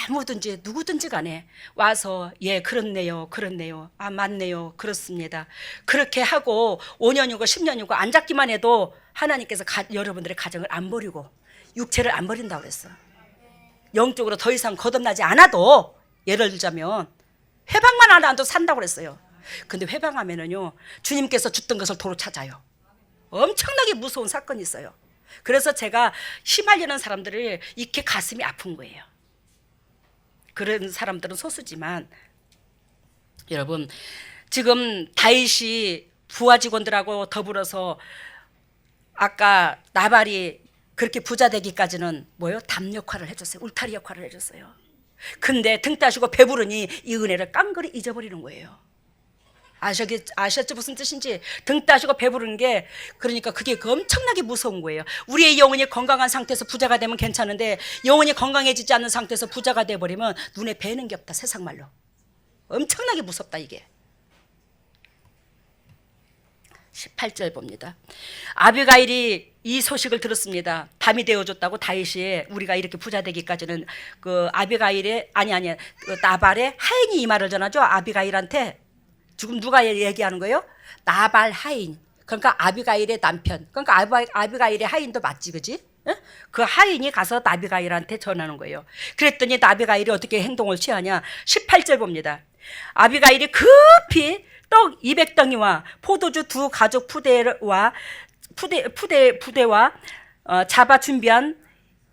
아무든지 누구든지 간에 와서 예 그렇네요, 그렇네요, 아 맞네요, 그렇습니다, 그렇게 하고 5년이고 10년이고 앉았기만 해도 하나님께서 여러분들의 가정을 안 버리고 육체를 안 버린다고 그랬어. 영적으로 더 이상 거듭나지 않아도, 예를 들자면 회방만 안 해도 산다고 그랬어요. 근데 회방하면은요, 주님께서 줬던 것을 도로 찾아요. 엄청나게 무서운 사건이 있어요. 그래서 제가 휘말리는 사람들을 이렇게 가슴이 아픈 거예요. 그런 사람들은 소수지만, 여러분 지금 다윗이 부하 직원들하고 더불어서 아까 나발이 그렇게 부자 되기까지는 뭐요? 담 역할을 해줬어요. 울타리 역할을 해줬어요. 근데 등 따시고 배부르니 이 은혜를 깡그리 잊어버리는 거예요. 아셨죠? 무슨 뜻인지. 등 따시고 배부른 게, 그러니까 그게 엄청나게 무서운 거예요. 우리의 영혼이 건강한 상태에서 부자가 되면 괜찮은데, 영혼이 건강해지지 않는 상태에서 부자가 돼버리면 눈에 뵈는 게 없다. 세상 말로 엄청나게 무섭다 이게. 18절 봅니다. 아비가일이 이 소식을 들었습니다. 담이 되어줬다고 다윗이, 우리가 이렇게 부자 되기까지는 그 아비가일의 그 나발의 하인이 이 말을 전하죠. 아비가일한테. 지금 누가 얘기하는 거예요? 나발 하인. 그러니까 아비가일의 남편. 그러니까 아비가일의 하인도 맞지, 그지? 그 하인이 가서 아비가일한테 전하는 거예요. 그랬더니 아비가일이 어떻게 행동을 취하냐? 18절 봅니다. 아비가일이 급히 떡 200덩이와 포도주 2 가죽 부대와 잡아 준비한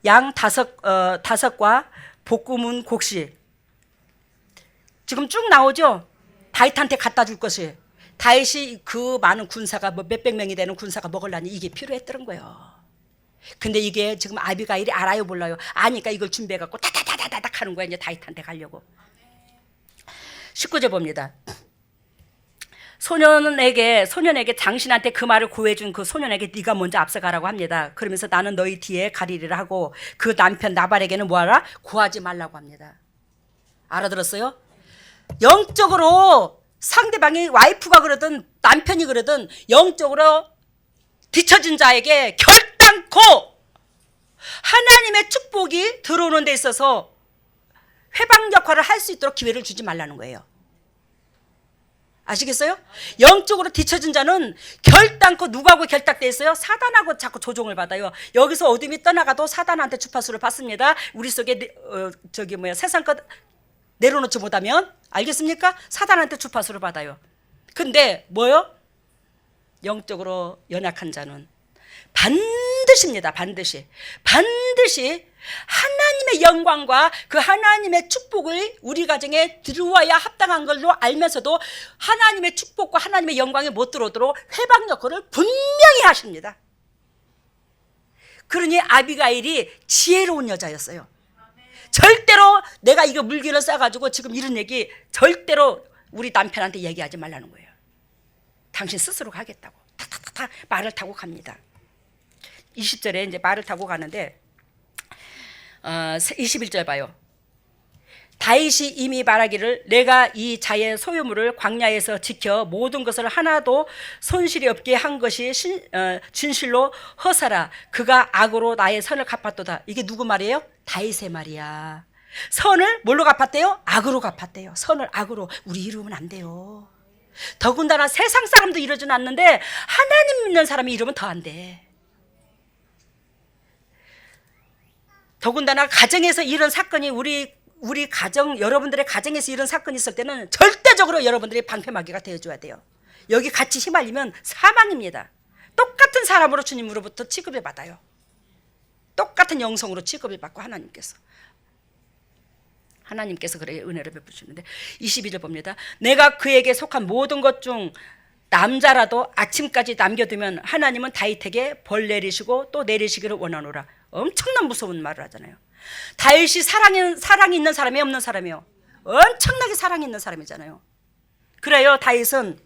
양 5과 볶음은 곡식. 지금 쭉 나오죠? 다윗한테 갖다 줄 것이. 다윗이 그 많은 군사가 몇백 명이 되는 군사가 먹으려니 이게 필요했던 거예요. 근데 이게 지금 아비가일이 알아요, 몰라요? 아니까 이걸 준비해갖고 다다다다닥 하는 거야. 이제 다윗한테 가려고. 19절 봅니다. 소년에게 장신한테 그 말을 고해준 그 소년에게 네가 먼저 앞서가라고 합니다. 그러면서 나는 너희 뒤에 가리리라 하고, 그 남편 나발에게는 뭐하라? 구하지 말라고 합니다. 알아들었어요? 영적으로 상대방이 와이프가 그러든 남편이 그러든 영적으로 뒤처진 자에게 결단코 하나님의 축복이 들어오는 데 있어서 회방 역할을 할 수 있도록 기회를 주지 말라는 거예요. 아시겠어요? 영적으로 뒤처진 자는 결단코 누구하고 결탁돼 있어요? 사단하고 자꾸 조종을 받아요. 여기서 어둠이 떠나가도 사단한테 주파수를 받습니다. 우리 속에 세상 것 내려놓지 못하면, 알겠습니까? 사단한테 주파수를 받아요. 근데 뭐요? 영적으로 연약한 자는 반드시입니다. 반드시 하나님의 영광과 그 하나님의 축복을 우리 가정에 들어와야 합당한 걸로 알면서도 하나님의 축복과 하나님의 영광이 못 들어오도록 회방 역할을 분명히 하십니다. 그러니 아비가일이 지혜로운 여자였어요. 절대로 내가 이거 물기를 싸가지고 지금 이런 얘기 절대로 우리 남편한테 얘기하지 말라는 거예요. 당신 스스로 가겠다고 탁탁탁 말을 타고 갑니다. 20절에 이제 말을 타고 가는데 21절 봐요. 다윗이 이미 말하기를 내가 이 자의 소유물을 광야에서 지켜 모든 것을 하나도 손실이 없게 한 것이 진실로 허사라. 그가 악으로 나의 선을 갚았도다. 이게 누구 말이에요? 다윗의 말이야. 선을 뭘로 갚았대요? 악으로 갚았대요. 선을 악으로. 우리 이러면 안 돼요. 더군다나 세상 사람도 이러진 않는데 하나님 믿는 사람이 이러면 더 안 돼. 더군다나 가정에서 이런 사건이 우리 가정, 여러분들의 가정에서 이런 사건이 있을 때는 절대적으로 여러분들이 방패막이가 되어줘야 돼요. 여기 같이 휘말리면 사망입니다. 똑같은 사람으로 주님으로부터 취급을 받아요. 똑같은 영성으로 취급을 받고 하나님께서 그래 은혜를 베푸시는데 22절 봅니다. 내가 그에게 속한 모든 것 중 남자라도 아침까지 남겨두면 하나님은 다윗에게 벌 내리시고 또 내리시기를 원하노라. 엄청난 무서운 말을 하잖아요. 다윗이 사랑이 있는 사람이 없는 사람이요. 엄청나게 사랑이 있는 사람이잖아요. 그래요. 다윗은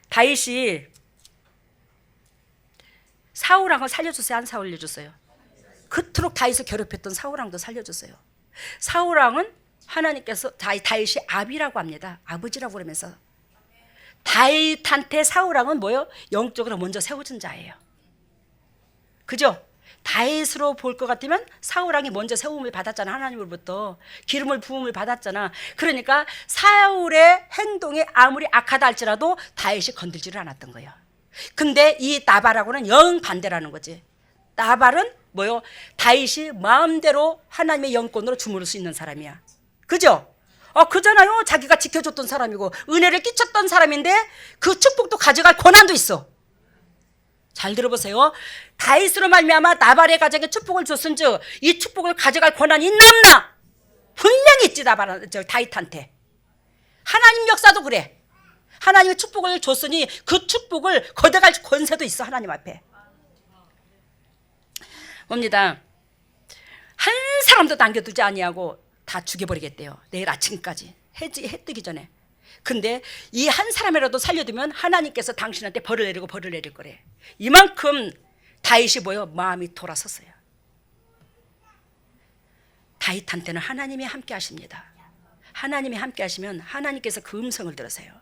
다윗이 사울왕을 살려줬어요? 안 살려줬어요? 그토록 다윗을 괴롭혔던 사울왕도 살려줬어요. 사울왕은 하나님께서 다윗이 아비라고 합니다. 아버지라고 그러면서 다윗한테 사울왕은 뭐예요? 영적으로 먼저 세워진 자예요. 그죠? 다윗으로 볼 것 같으면 사울왕이 먼저 세움을 받았잖아. 하나님으로부터 기름을 부음을 받았잖아. 그러니까 사울의 행동이 아무리 악하다 할지라도 다윗이 건들지를 않았던 거예요. 근데 이 나발하고는 영 반대라는 거지. 나발은 뭐요? 다윗이 마음대로 하나님의 영권으로 주무를 수 있는 사람이야. 그죠? 그잖아요. 자기가 지켜줬던 사람이고 은혜를 끼쳤던 사람인데 그 축복도 가져갈 권한도 있어. 잘 들어보세요. 다윗으로 말미암아 나발의 가정에 축복을 줬은즉 이 축복을 가져갈 권한이 있나 없나? 분명히 있지. 다윗한테. 하나님 역사도 그래. 하나님의 축복을 줬으니 그 축복을 걷어갈 권세도 있어. 하나님 앞에. 봅니다. 한 사람도 남겨두지 아니하고 다 죽여버리겠대요. 내일 아침까지 해 뜨기 전에. 근데 이 한 사람이라도 살려두면 하나님께서 당신한테 벌을 내릴 거래. 이만큼 다윗이 뭐요? 마음이 돌아섰어요. 다윗한테는 하나님이 함께 하십니다. 하나님이 함께 하시면 하나님께서 그 음성을 들으세요.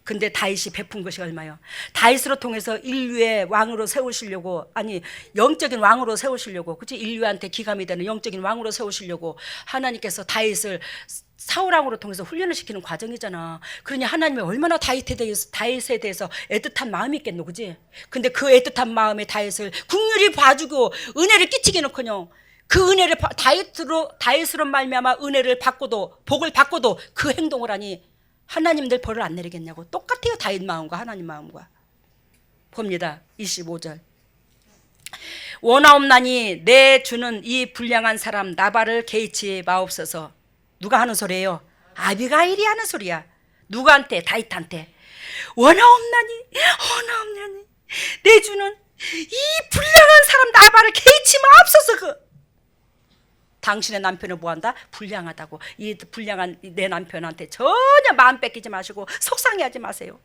근데 다윗이 베푼 것이 얼마요? 다윗으로 통해서 인류의 왕으로 세우시려고, 아니 영적인 왕으로 세우시려고, 그치? 인류한테 기감이 되는 영적인 왕으로 세우시려고 하나님께서 다윗을 사울왕으로 통해서 훈련을 시키는 과정이잖아. 그러니 하나님이 얼마나 다윗에 대해서 애틋한 마음이 있겠노, 그지? 근데 그 애틋한 마음에 다윗을 긍휼히 봐주고 은혜를 끼치기는커녕 그 은혜를 다윗으로 말미암아 은혜를 받고도 복을 받고도 그 행동을 하니 하나님들 벌을 안 내리겠냐고. 똑같아요. 다윗 마음과 하나님 마음과. 봅니다. 25절. 원하옵나니 내 주는 이 불량한 사람 나발을 개의치 마옵소서. 누가 하는 소리예요? 아비가일이 하는 소리야. 누구한테? 다윗한테. 원하옵나니 내 주는 이 불량한 사람 나발을 개의치 마옵소서. 당신의 남편을 뭐한다? 불량하다고. 이 불량한 내 남편한테 전혀 마음 뺏기지 마시고 속상해하지 마세요.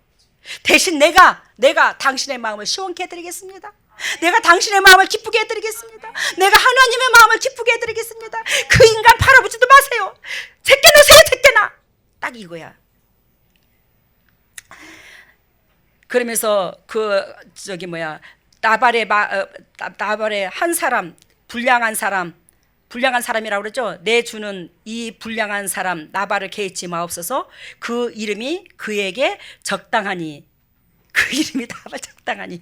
대신 내가 당신의 마음을 시원케 해드리겠습니다. 내가 당신의 마음을 기쁘게 해드리겠습니다. 내가 하나님의 마음을 기쁘게 해드리겠습니다. 그 인간 팔아보지도 마세요. 제껴놓으세요. 제껴놔. 딱 이거야. 그러면서 나발의 한 사람, 불량한 사람이라고 그러죠. 내 주는 이 불량한 사람 나발을 개의치 마옵소서. 그 이름이 그에게 적당하니. 그 이름이 나발 적당하니.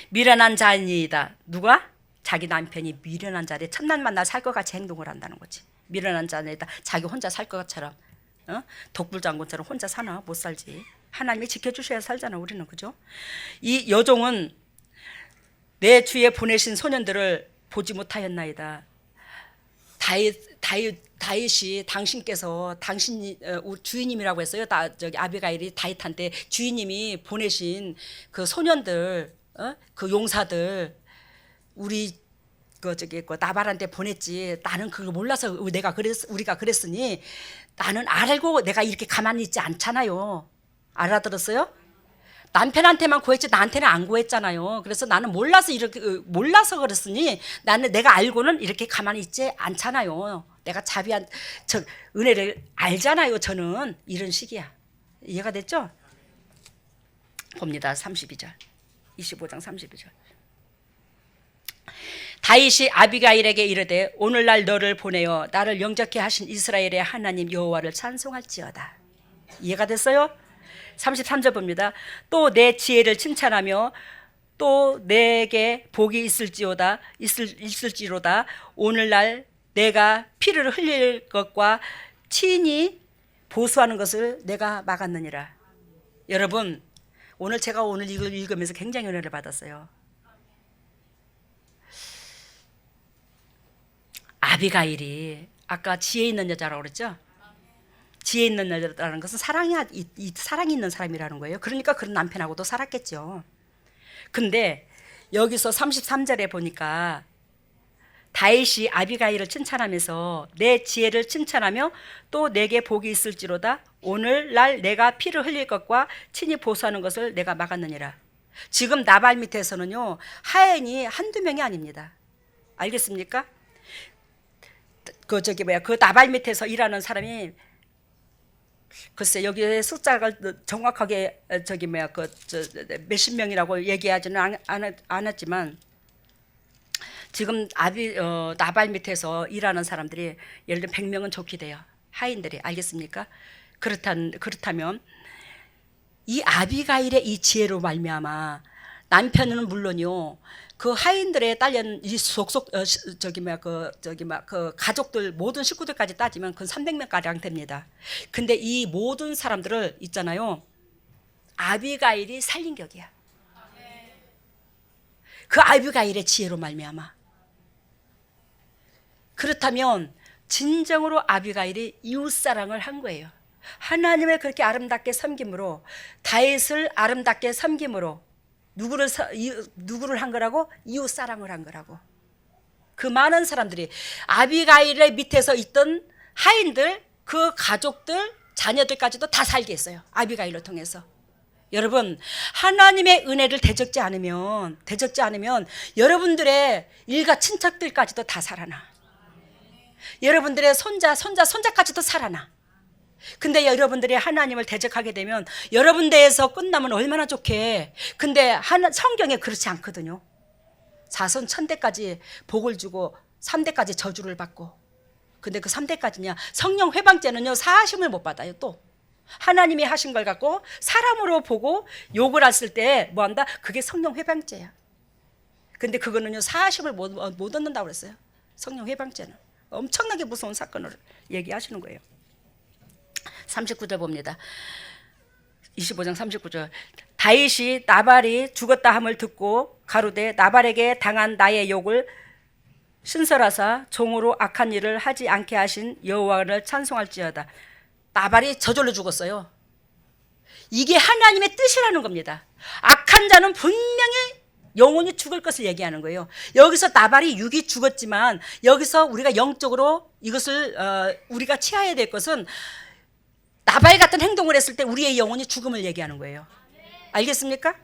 미련한 자니이다. 누가? 자기 남편이 미련한 자래. 첫날 만나 살 것 같이 행동을 한다는 거지. 미련한 자니다. 자기 혼자 살 것처럼. 독불장군처럼 혼자 사나? 못 살지. 하나님이 지켜주셔야 살잖아. 우리는. 그죠? 이 여종은 내 주에 보내신 소년들을 보지 못하였나이다. 다윗이 당신께서 당신 주인님이라고 했어요. 아비가일이 다윗한테 주인님이 보내신 그 소년들, 그 용사들 우리 나발한테 보냈지. 나는 그걸 몰라서 우리가 그랬으니 나는 알고 내가 이렇게 가만히 있지 않잖아요. 알아들었어요? 남편한테만 구했지 나한테는 안 구했잖아요. 그래서 나는 몰라서 그랬으니 내가 알고는 이렇게 가만히 있지 않잖아요. 내가 자비한 은혜를 알잖아요. 저는 이런 식이야. 이해가 됐죠? 봅니다. 32절. 25장 32절. 다윗이 아비가일에게 이르되 오늘날 너를 보내어 나를 영접케 하신 이스라엘의 하나님 여호와를 찬송할지어다. 이해가 됐어요? 33절 봅니다. 또 내 지혜를 칭찬하며 또 내게 복이 있을지로다 오늘날 내가 피를 흘릴 것과 친히 보수하는 것을 내가 막았느니라. 여러분 제가 오늘 이걸 읽으면서 굉장히 은혜를 받았어요. 아비가일이 아까 지혜 있는 여자라고 그랬죠? 지혜 있는 여자라는 것은 사랑이 있는 사람이라는 거예요. 그러니까 그런 남편하고도 살았겠죠. 근데 여기서 33절에 보니까 다윗이 아비가일을 칭찬하면서 내 지혜를 칭찬하며 또 내게 복이 있을지로다 오늘날 내가 피를 흘릴 것과 친히 보수하는 것을 내가 막았느니라. 지금 나발 밑에서는요 하인이 한두 명이 아닙니다. 알겠습니까? 그 나발 밑에서 일하는 사람이 글쎄 여기에 숫자가 정확하게 몇십 명이라고 얘기하지는 않았지만 지금 나발 밑에서 일하는 사람들이 예를 들면 100명은 좋게 돼요. 하인들이. 알겠습니까? 그렇다면 이 아비가일의 이 지혜로 말미암아 남편은 물론요, 그 하인들에 딸린 이 그 가족들 모든 식구들까지 따지면 그 300명 가량 됩니다. 근데 이 모든 사람들을 있잖아요, 아비가일이 살린 격이야. 그 아비가일의 지혜로 말미암아. 그렇다면 진정으로 아비가일이 이웃사랑을 한 거예요. 하나님을 그렇게 아름답게 섬김으로, 다윗을 아름답게 섬김으로 누구를 한 거라고? 이웃사랑을 한 거라고. 그 많은 사람들이 아비가일의 밑에서 있던 하인들, 그 가족들, 자녀들까지도 다 살게 했어요. 아비가일을 통해서. 여러분, 하나님의 은혜를 대적지 않으면 여러분들의 일가 친척들까지도 다 살아나. 여러분들의 손자까지도 살아나. 근데 여러분들이 하나님을 대적하게 되면 여러분 대에서 끝나면 얼마나 좋게. 근데 성경에 그렇지 않거든요. 자손 1000대까지 복을 주고 3대까지 저주를 받고. 근데 그 3대까지냐, 성령 회방죄는요 사하심을 못 받아요. 또 하나님이 하신 걸 갖고 사람으로 보고 욕을 했을 때 뭐한다? 그게 성령 회방죄야. 근데 그거는요 사하심을 못 얻는다고 그랬어요. 성령 회방죄는 엄청나게 무서운 사건을 얘기하시는 거예요. 39절 봅니다. 25장 39절. 다윗이 나발이 죽었다 함을 듣고 가로되 나발에게 당한 나의 욕을 신설하사 종으로 악한 일을 하지 않게 하신 여호와를 찬송할지어다. 나발이 저절로 죽었어요. 이게 하나님의 뜻이라는 겁니다. 악한 자는 분명히 영원히 죽을 것을 얘기하는 거예요. 여기서 나발이 육이 죽었지만 여기서 우리가 영적으로 이것을 우리가 취해야 될 것은 나발 같은 행동을 했을 때 우리의 영혼이 죽음을 얘기하는 거예요. 알겠습니까?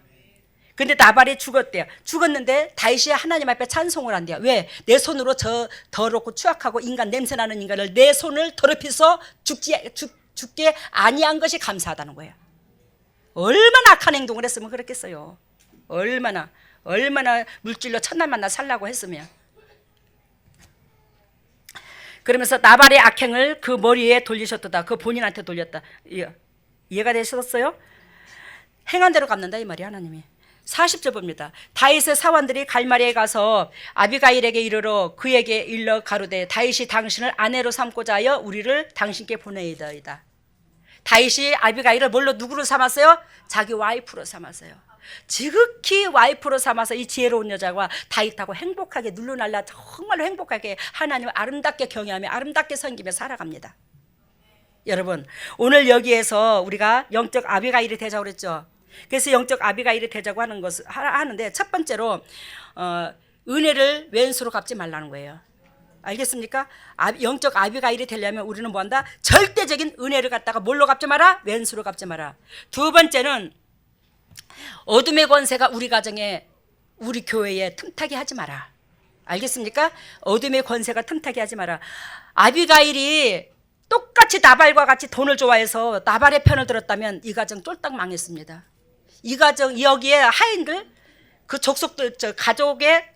근데 나발이 죽었대요. 죽었는데 다윗이 하나님 앞에 찬송을 한대요. 왜? 내 손으로 저 더럽고 추악하고 인간 냄새나는 인간을 내 손을 더럽혀서 죽게 아니한 것이 감사하다는 거예요. 얼마나 악한 행동을 했으면 그렇겠어요. 얼마나 물질로 첫날 만나 살라고 했으면. 그러면서 나발의 악행을 그 머리에 돌리셨도다. 그 본인한테 돌렸다. 이해가 되셨어요? 행한 대로 갚는다 이 말이 하나님이. 40절 봅니다. 다윗의 사원들이 갈마리에 가서 아비가일에게 이르러 그에게 일러 가로되 다윗이 당신을 아내로 삼고자 하여 우리를 당신께 보내이더이다. 다윗이 아비가일을 뭘로 누구로 삼았어요? 자기 와이프로 삼았어요. 지극히 와이프로 삼아서 이 지혜로운 여자와 다윗하고 행복하게 눌러날라 정말로 행복하게 하나님을 아름답게 경외하며 아름답게 섬기며 살아갑니다. 여러분, 오늘 여기에서 우리가 영적 아비가일이 되자고 그랬죠. 그래서 영적 아비가일이 되자고 하는데 첫 번째로 은혜를 왼수로 갚지 말라는 거예요. 알겠습니까? 영적 아비가일이 되려면 우리는 뭐한다? 절대적인 은혜를 갖다가 뭘로 갚지 마라? 왼수로 갚지 마라. 두 번째는 어둠의 권세가 우리 가정에, 우리 교회에 틈타게 하지 마라. 알겠습니까? 어둠의 권세가 틈타게 하지 마라. 아비가일이 똑같이 나발과 같이 돈을 좋아해서 나발의 편을 들었다면 이 가정 쫄딱 망했습니다. 이 가정, 여기에 하인들, 그 족속들, 가족의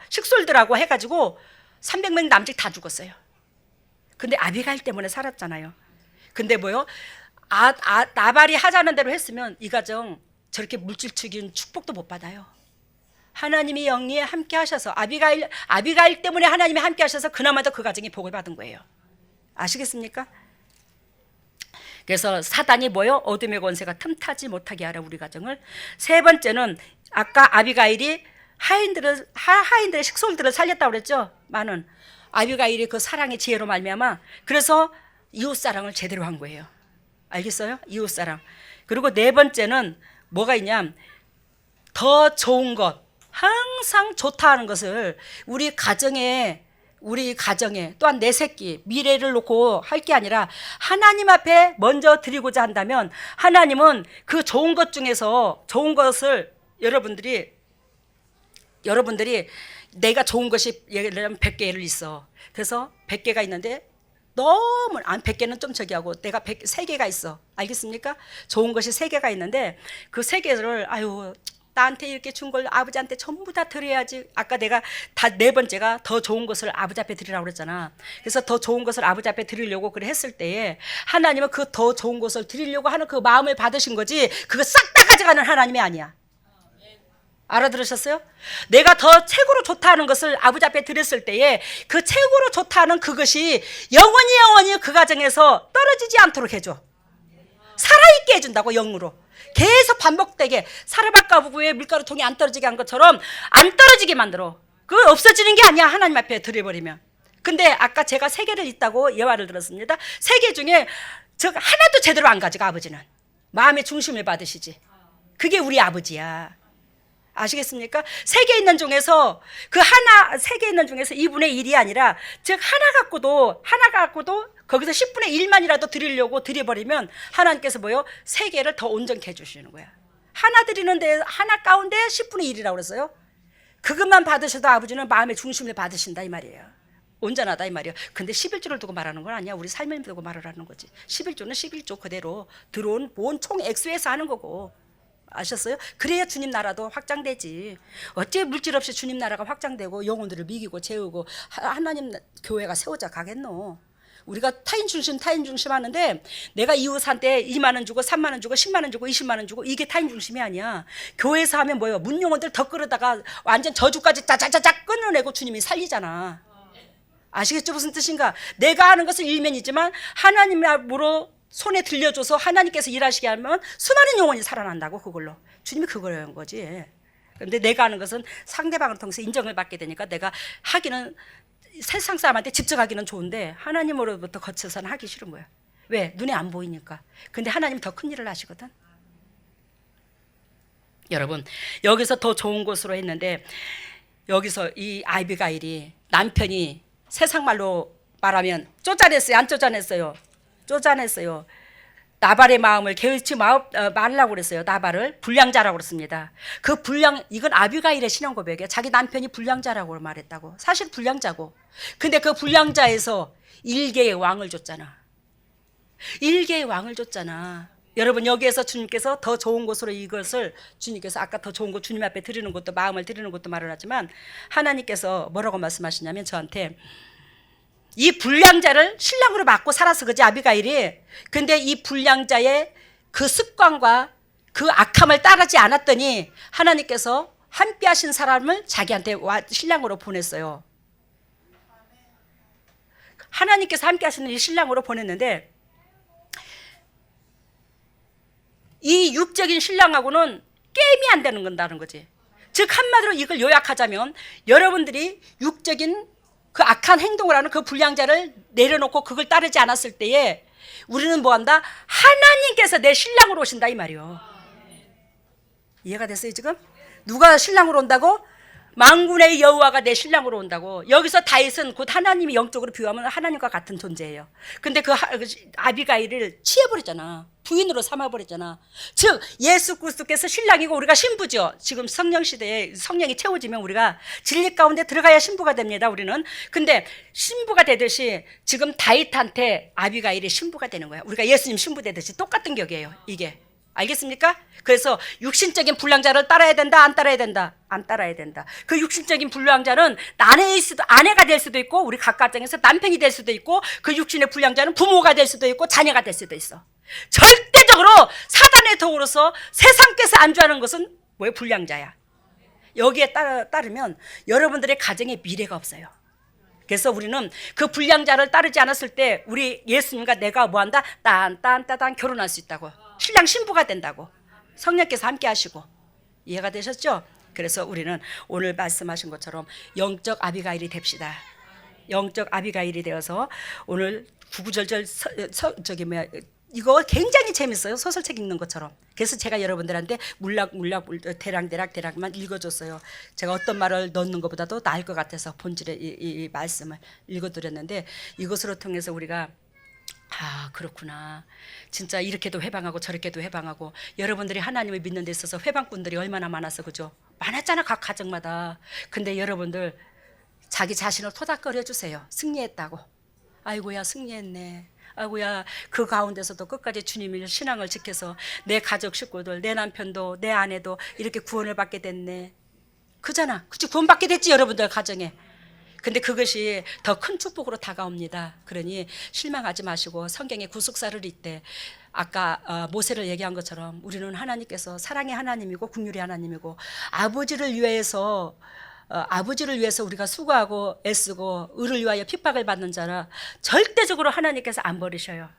식솔들하고 해가지고 300명 남짓 다 죽었어요. 근데 아비가일 때문에 살았잖아요. 근데 뭐요? 나발이 하자는 대로 했으면 이 가정 저렇게 물질적인 축복도 못 받아요. 하나님이 영리에 함께 하셔서 아비가일 때문에 하나님이 함께 하셔서 그나마도 그 가정이 복을 받은 거예요. 아시겠습니까? 그래서 사단이 뭐요? 어둠의 권세가 틈타지 못하게 하라 우리 가정을. 세 번째는 아까 아비가일이 하인들의 식솔들을 살렸다고 그랬죠. 많은 아비가일이 그 사랑의 지혜로 말미암아 그래서 이웃사랑을 제대로 한 거예요. 알겠어요? 이웃사랑. 그리고 네 번째는 뭐가 있냐, 더 좋은 것, 항상 좋다 하는 것을 우리 가정에 또한 내 새끼 미래를 놓고 할 게 아니라 하나님 앞에 먼저 드리고자 한다면 하나님은 그 좋은 것 중에서 좋은 것을 여러분들이 내가 좋은 것이 예를 들면 100개를 있어. 그래서 100개가 있는데 너무 100개는 좀 저기 하고 내가 3개가 있어. 알겠습니까? 좋은 것이 3개가 있는데 그 3개를 아유 나한테 이렇게 준 걸 아버지한테 전부 다 드려야지. 아까 내가 다 4번째가 더 좋은 것을 아버지 앞에 드리라고 그랬잖아. 그래서 더 좋은 것을 아버지 앞에 드리려고 그래 했을 때에 하나님은 그 더 좋은 것을 드리려고 하는 그 마음을 받으신 거지 그거 싹 다 가져가는 하나님이 아니야. 알아들으셨어요? 내가 더 최고로 좋다는 것을 아버지 앞에 드렸을 때에 그 최고로 좋다는 그것이 영원히 그 가정에서 떨어지지 않도록 해줘. 살아있게 해준다고. 영으로 계속 반복되게 사르밧가 부부의 밀가루통이 안 떨어지게 한 것처럼 안 떨어지게 만들어. 그거 없어지는 게 아니야. 하나님 앞에 드려버리면. 근데 아까 제가 3개를 있다고 예화를 들었습니다. 3개 중에 즉 하나도 제대로 안 가져가. 아버지는 마음의 중심을 받으시지. 그게 우리 아버지야. 아시겠습니까? 3개 있는 중에서 그 하나, 3개 있는 중에서 2분의 1이 아니라 즉 하나 갖고도 거기서 10분의 1만이라도 드리려고 드려버리면 하나님께서 뭐요? 3개를 더 온전케 해주시는 거야. 하나 드리는데 하나 가운데 10분의 1이라고 그랬어요. 그것만 받으셔도 아버지는 마음의 중심을 받으신다 이 말이에요. 온전하다 이 말이에요. 근데 11조를 두고 말하는 건 아니야. 우리 삶을 두고 말하라는 거지. 11조는 11조 그대로 들어온 본 총 액수에서 하는 거고. 아셨어요? 그래야 주님 나라도 확장되지. 어째 물질 없이 주님 나라가 확장되고 영혼들을 미기고 재우고 하나님 교회가 세워져 가겠노. 우리가 타인 중심 하는데 내가 이웃한테 2만 원 주고 3만 원 주고 10만 원 주고 20만 원 주고 이게 타인 중심이 아니야. 교회에서 하면 뭐예요? 문영혼들 더 끌어다가 완전 저주까지 짜자자작 끊어내고 주님이 살리잖아. 아시겠죠? 무슨 뜻인가? 내가 하는 것은 일면이지만 하나님으로 손에 들려줘서 하나님께서 일하시게 하면 수많은 영혼이 살아난다고. 그걸로 주님이 그걸 한 거지. 그런데 내가 하는 것은 상대방을 통해서 인정을 받게 되니까 내가 하기는 세상 사람한테 집중하기는 좋은데 하나님으로부터 거쳐서는 하기 싫은 거야. 왜? 눈에 안 보이니까. 근데 하나님 더 큰 일을 하시거든. 여러분 여기서 더 좋은 곳으로 했는데 여기서 이 아비가일이 남편이 세상 말로 말하면 쫓아냈어요? 안 쫓아냈어요? 쫓아냈어요. 나발의 마음을 개의치 말라고 그랬어요. 나발을 불량자라고 그랬습니다. 그 이건 아비가일의 신앙 고백이에요. 자기 남편이 불량자라고 말했다고. 사실 불량자고. 근데 그 불량자에서 일개의 왕을 줬잖아. 일개의 왕을 줬잖아. 여러분 여기에서 주님께서 더 좋은 곳으로 이것을 주님께서 아까 더 좋은 곳 주님 앞에 드리는 것도 마음을 드리는 것도 말을 하지만 하나님께서 뭐라고 말씀하시냐면 저한테 이 불량자를 신랑으로 맞고 살아서 그지 아비가일이. 근데 이 불량자의 그 습관과 그 악함을 따르지 않았더니 하나님께서 함께 하신 사람을 자기한테 신랑으로 보냈어요. 하나님께서 함께 하시는 이 신랑으로 보냈는데 이 육적인 신랑하고는 게임이 안 되는 건다는 거지. 즉 한마디로 이걸 요약하자면 여러분들이 육적인 그 악한 행동을 하는 그 불량자를 내려놓고 그걸 따르지 않았을 때에 우리는 뭐한다? 하나님께서 내 신랑으로 오신다 이 말이요. 이해가 됐어요 지금? 누가 신랑으로 온다고? 만군의 여호와가 내 신랑으로 온다고. 여기서 다윗은 곧 하나님이 영적으로 비유하면 하나님과 같은 존재예요. 근데 그 아비가일을 취해버렸잖아. 부인으로 삼아버렸잖아. 즉 예수 그리스도께서 신랑이고 우리가 신부죠. 지금 성령 시대에 성령이 채워지면 우리가 진리 가운데 들어가야 신부가 됩니다. 우리는. 근데 신부가 되듯이 지금 다윗한테 아비가일이 신부가 되는 거야. 우리가 예수님 신부 되듯이 똑같은 격이에요. 이게. 알겠습니까? 그래서 육신적인 불량자를 따라야 된다? 안 따라야 된다? 안 따라야 된다. 그 육신적인 불량자는 아내가 될 수도 있고 우리 각 가정에서 남편이 될 수도 있고 그 육신의 불량자는 부모가 될 수도 있고 자녀가 될 수도 있어. 절대적으로 사단의 도구로서 세상께서 안주하는 것은 뭐예요? 불량자야. 여기에 따르면 여러분들의 가정에 미래가 없어요. 그래서 우리는 그 불량자를 따르지 않았을 때 우리 예수님과 내가 뭐한다? 딴 결혼할 수 있다고. 신랑 신부가 된다고. 성령께서 함께 하시고. 이해가 되셨죠? 그래서 우리는 오늘 말씀하신 것처럼 영적 아비가일이 됩시다. 영적 아비가일이 되어서 오늘 구구절절 이거 굉장히 재밌어요. 소설책 읽는 것처럼. 그래서 제가 여러분들한테 물락 대략만 읽어줬어요. 제가 어떤 말을 넣는 것보다도 나을 것 같아서 본질의 이 말씀을 읽어드렸는데 이것으로 통해서 우리가 그렇구나. 진짜 이렇게도 회방하고 저렇게도 회방하고 여러분들이 하나님을 믿는 데 있어서 회방꾼들이 얼마나 많아서 그죠? 많았잖아, 각 가정마다. 근데 여러분들 자기 자신을 토닥거려 주세요. 승리했다고. 아이고야, 승리했네. 아이고야, 그 가운데서도 끝까지 주님의 신앙을 지켜서 내 가족 식구들, 내 남편도 내 아내도 이렇게 구원을 받게 됐네. 그잖아. 그치, 구원받게 됐지, 여러분들 가정에. 근데 그것이 더 큰 축복으로 다가옵니다. 그러니 실망하지 마시고 성경의 구속사를 읽되 아까 모세를 얘기한 것처럼 우리는 하나님께서 사랑의 하나님이고 긍휼의 하나님이고 아버지를 위해서 우리가 수고하고 애쓰고 의를 위하여 핍박을 받는 자라 절대적으로 하나님께서 안 버리셔요.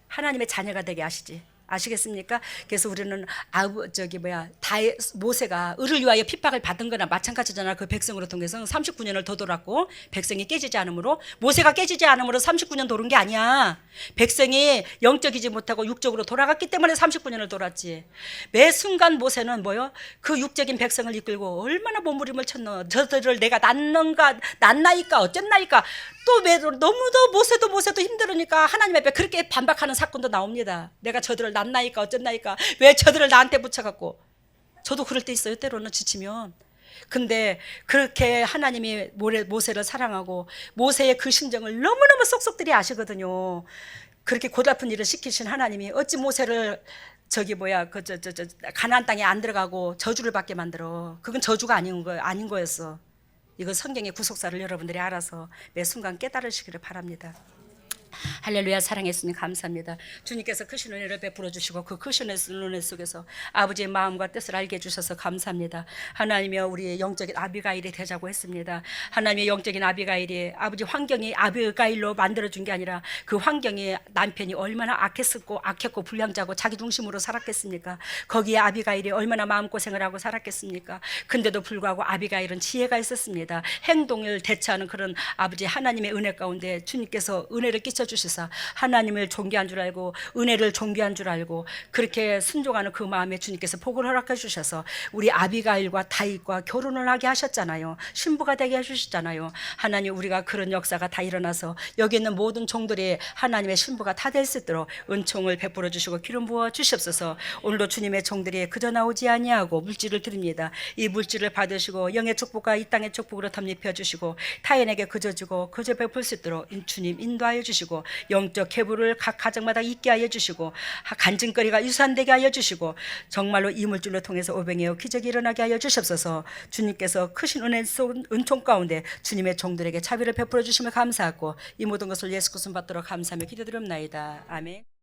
하나님의 자녀가 되게 하시지. 아시겠습니까? 그래서 우리는 모세가 의를 위하여 핍박을 받은 거나 마찬가지잖아. 그 백성으로 통해서 39년을 더 돌았고 백성이 깨지지 않으므로, 모세가 깨지지 않으므로 39년 돌은 게 아니야. 백성이 영적이지 못하고 육적으로 돌아갔기 때문에 39년을 돌았지. 매 순간 모세는 그 육적인 백성을 이끌고 얼마나 몸부림을 쳤노. 저들을 내가 낳나이까 어쨌나이까. 또 너무도 모세도 힘들으니까 하나님 앞에 그렇게 반박하는 사건도 나옵니다. 내가 저들을 낳나이까 어쨌나이까. 왜 저들을 나한테 붙여갖고. 저도 그럴 때 있어요, 때로는 지치면. 근데 그렇게 하나님이 모세를 사랑하고 모세의 그 심정을 너무너무 쏙쏙들이 아시거든요. 그렇게 고달픈 일을 시키신 하나님이 어찌 모세를 가나안 땅에 안 들어가고 저주를 받게 만들어. 그건 저주가 아닌 거였어. 이거 성경의 구속사를 여러분들이 알아서 매 순간 깨달으시기를 바랍니다. 할렐루야. 사랑했으니 감사합니다. 주님께서 크신 은혜를 베풀어 주시고 그 크신 은혜 속에서 아버지의 마음과 뜻을 알게 해주셔서 감사합니다. 하나님이여, 우리의 영적인 아비가일이 되자고 했습니다. 하나님의 영적인 아비가일이 아버지 환경이 아비가일로 만들어준 게 아니라 그 환경이 남편이 얼마나 악했고 불량자고 자기 중심으로 살았겠습니까? 거기에 아비가일이 얼마나 마음고생을 하고 살았겠습니까? 근데도 불구하고 아비가일은 지혜가 있었습니다. 행동을 대처하는 그런 아버지 하나님의 은혜 가운데 주님께서 은혜를 끼쳐주시사 하나님을 존귀한 줄 알고 은혜를 존귀한 줄 알고 그렇게 순종하는 그 마음에 주님께서 복을 허락해 주셔서 우리 아비가일과 다윗과 결혼을 하게 하셨잖아요. 신부가 되게 해주셨잖아요. 하나님, 우리가 그런 역사가 다 일어나서 여기 있는 모든 종들이 하나님의 신부가 다 될 수 있도록 은총을 베풀어 주시고 기름 부어 주시옵소서. 오늘도 주님의 종들이 그저 나오지 아니하고 물질을 드립니다. 이 물질을 받으시고 영의 축복과 이 땅의 축복으로 덧입혀 주시고 타인에게 그저 주고 그저 베풀 수 있도록 주님 인도하여 주시고 영적 계보를 각 가정마다 있게 하여 주시고 간증거리가 유산되게 하여 주시고 정말로 이 물질로 통해서 오병이어 기적이 일어나게 하여 주시옵소서. 주님께서 크신 은총 가운데 주님의 종들에게 자비를 베풀어 주시며 감사하고 이 모든 것을 예수 그리스도 받도록 감사하며 기도드립나이다. 아멘.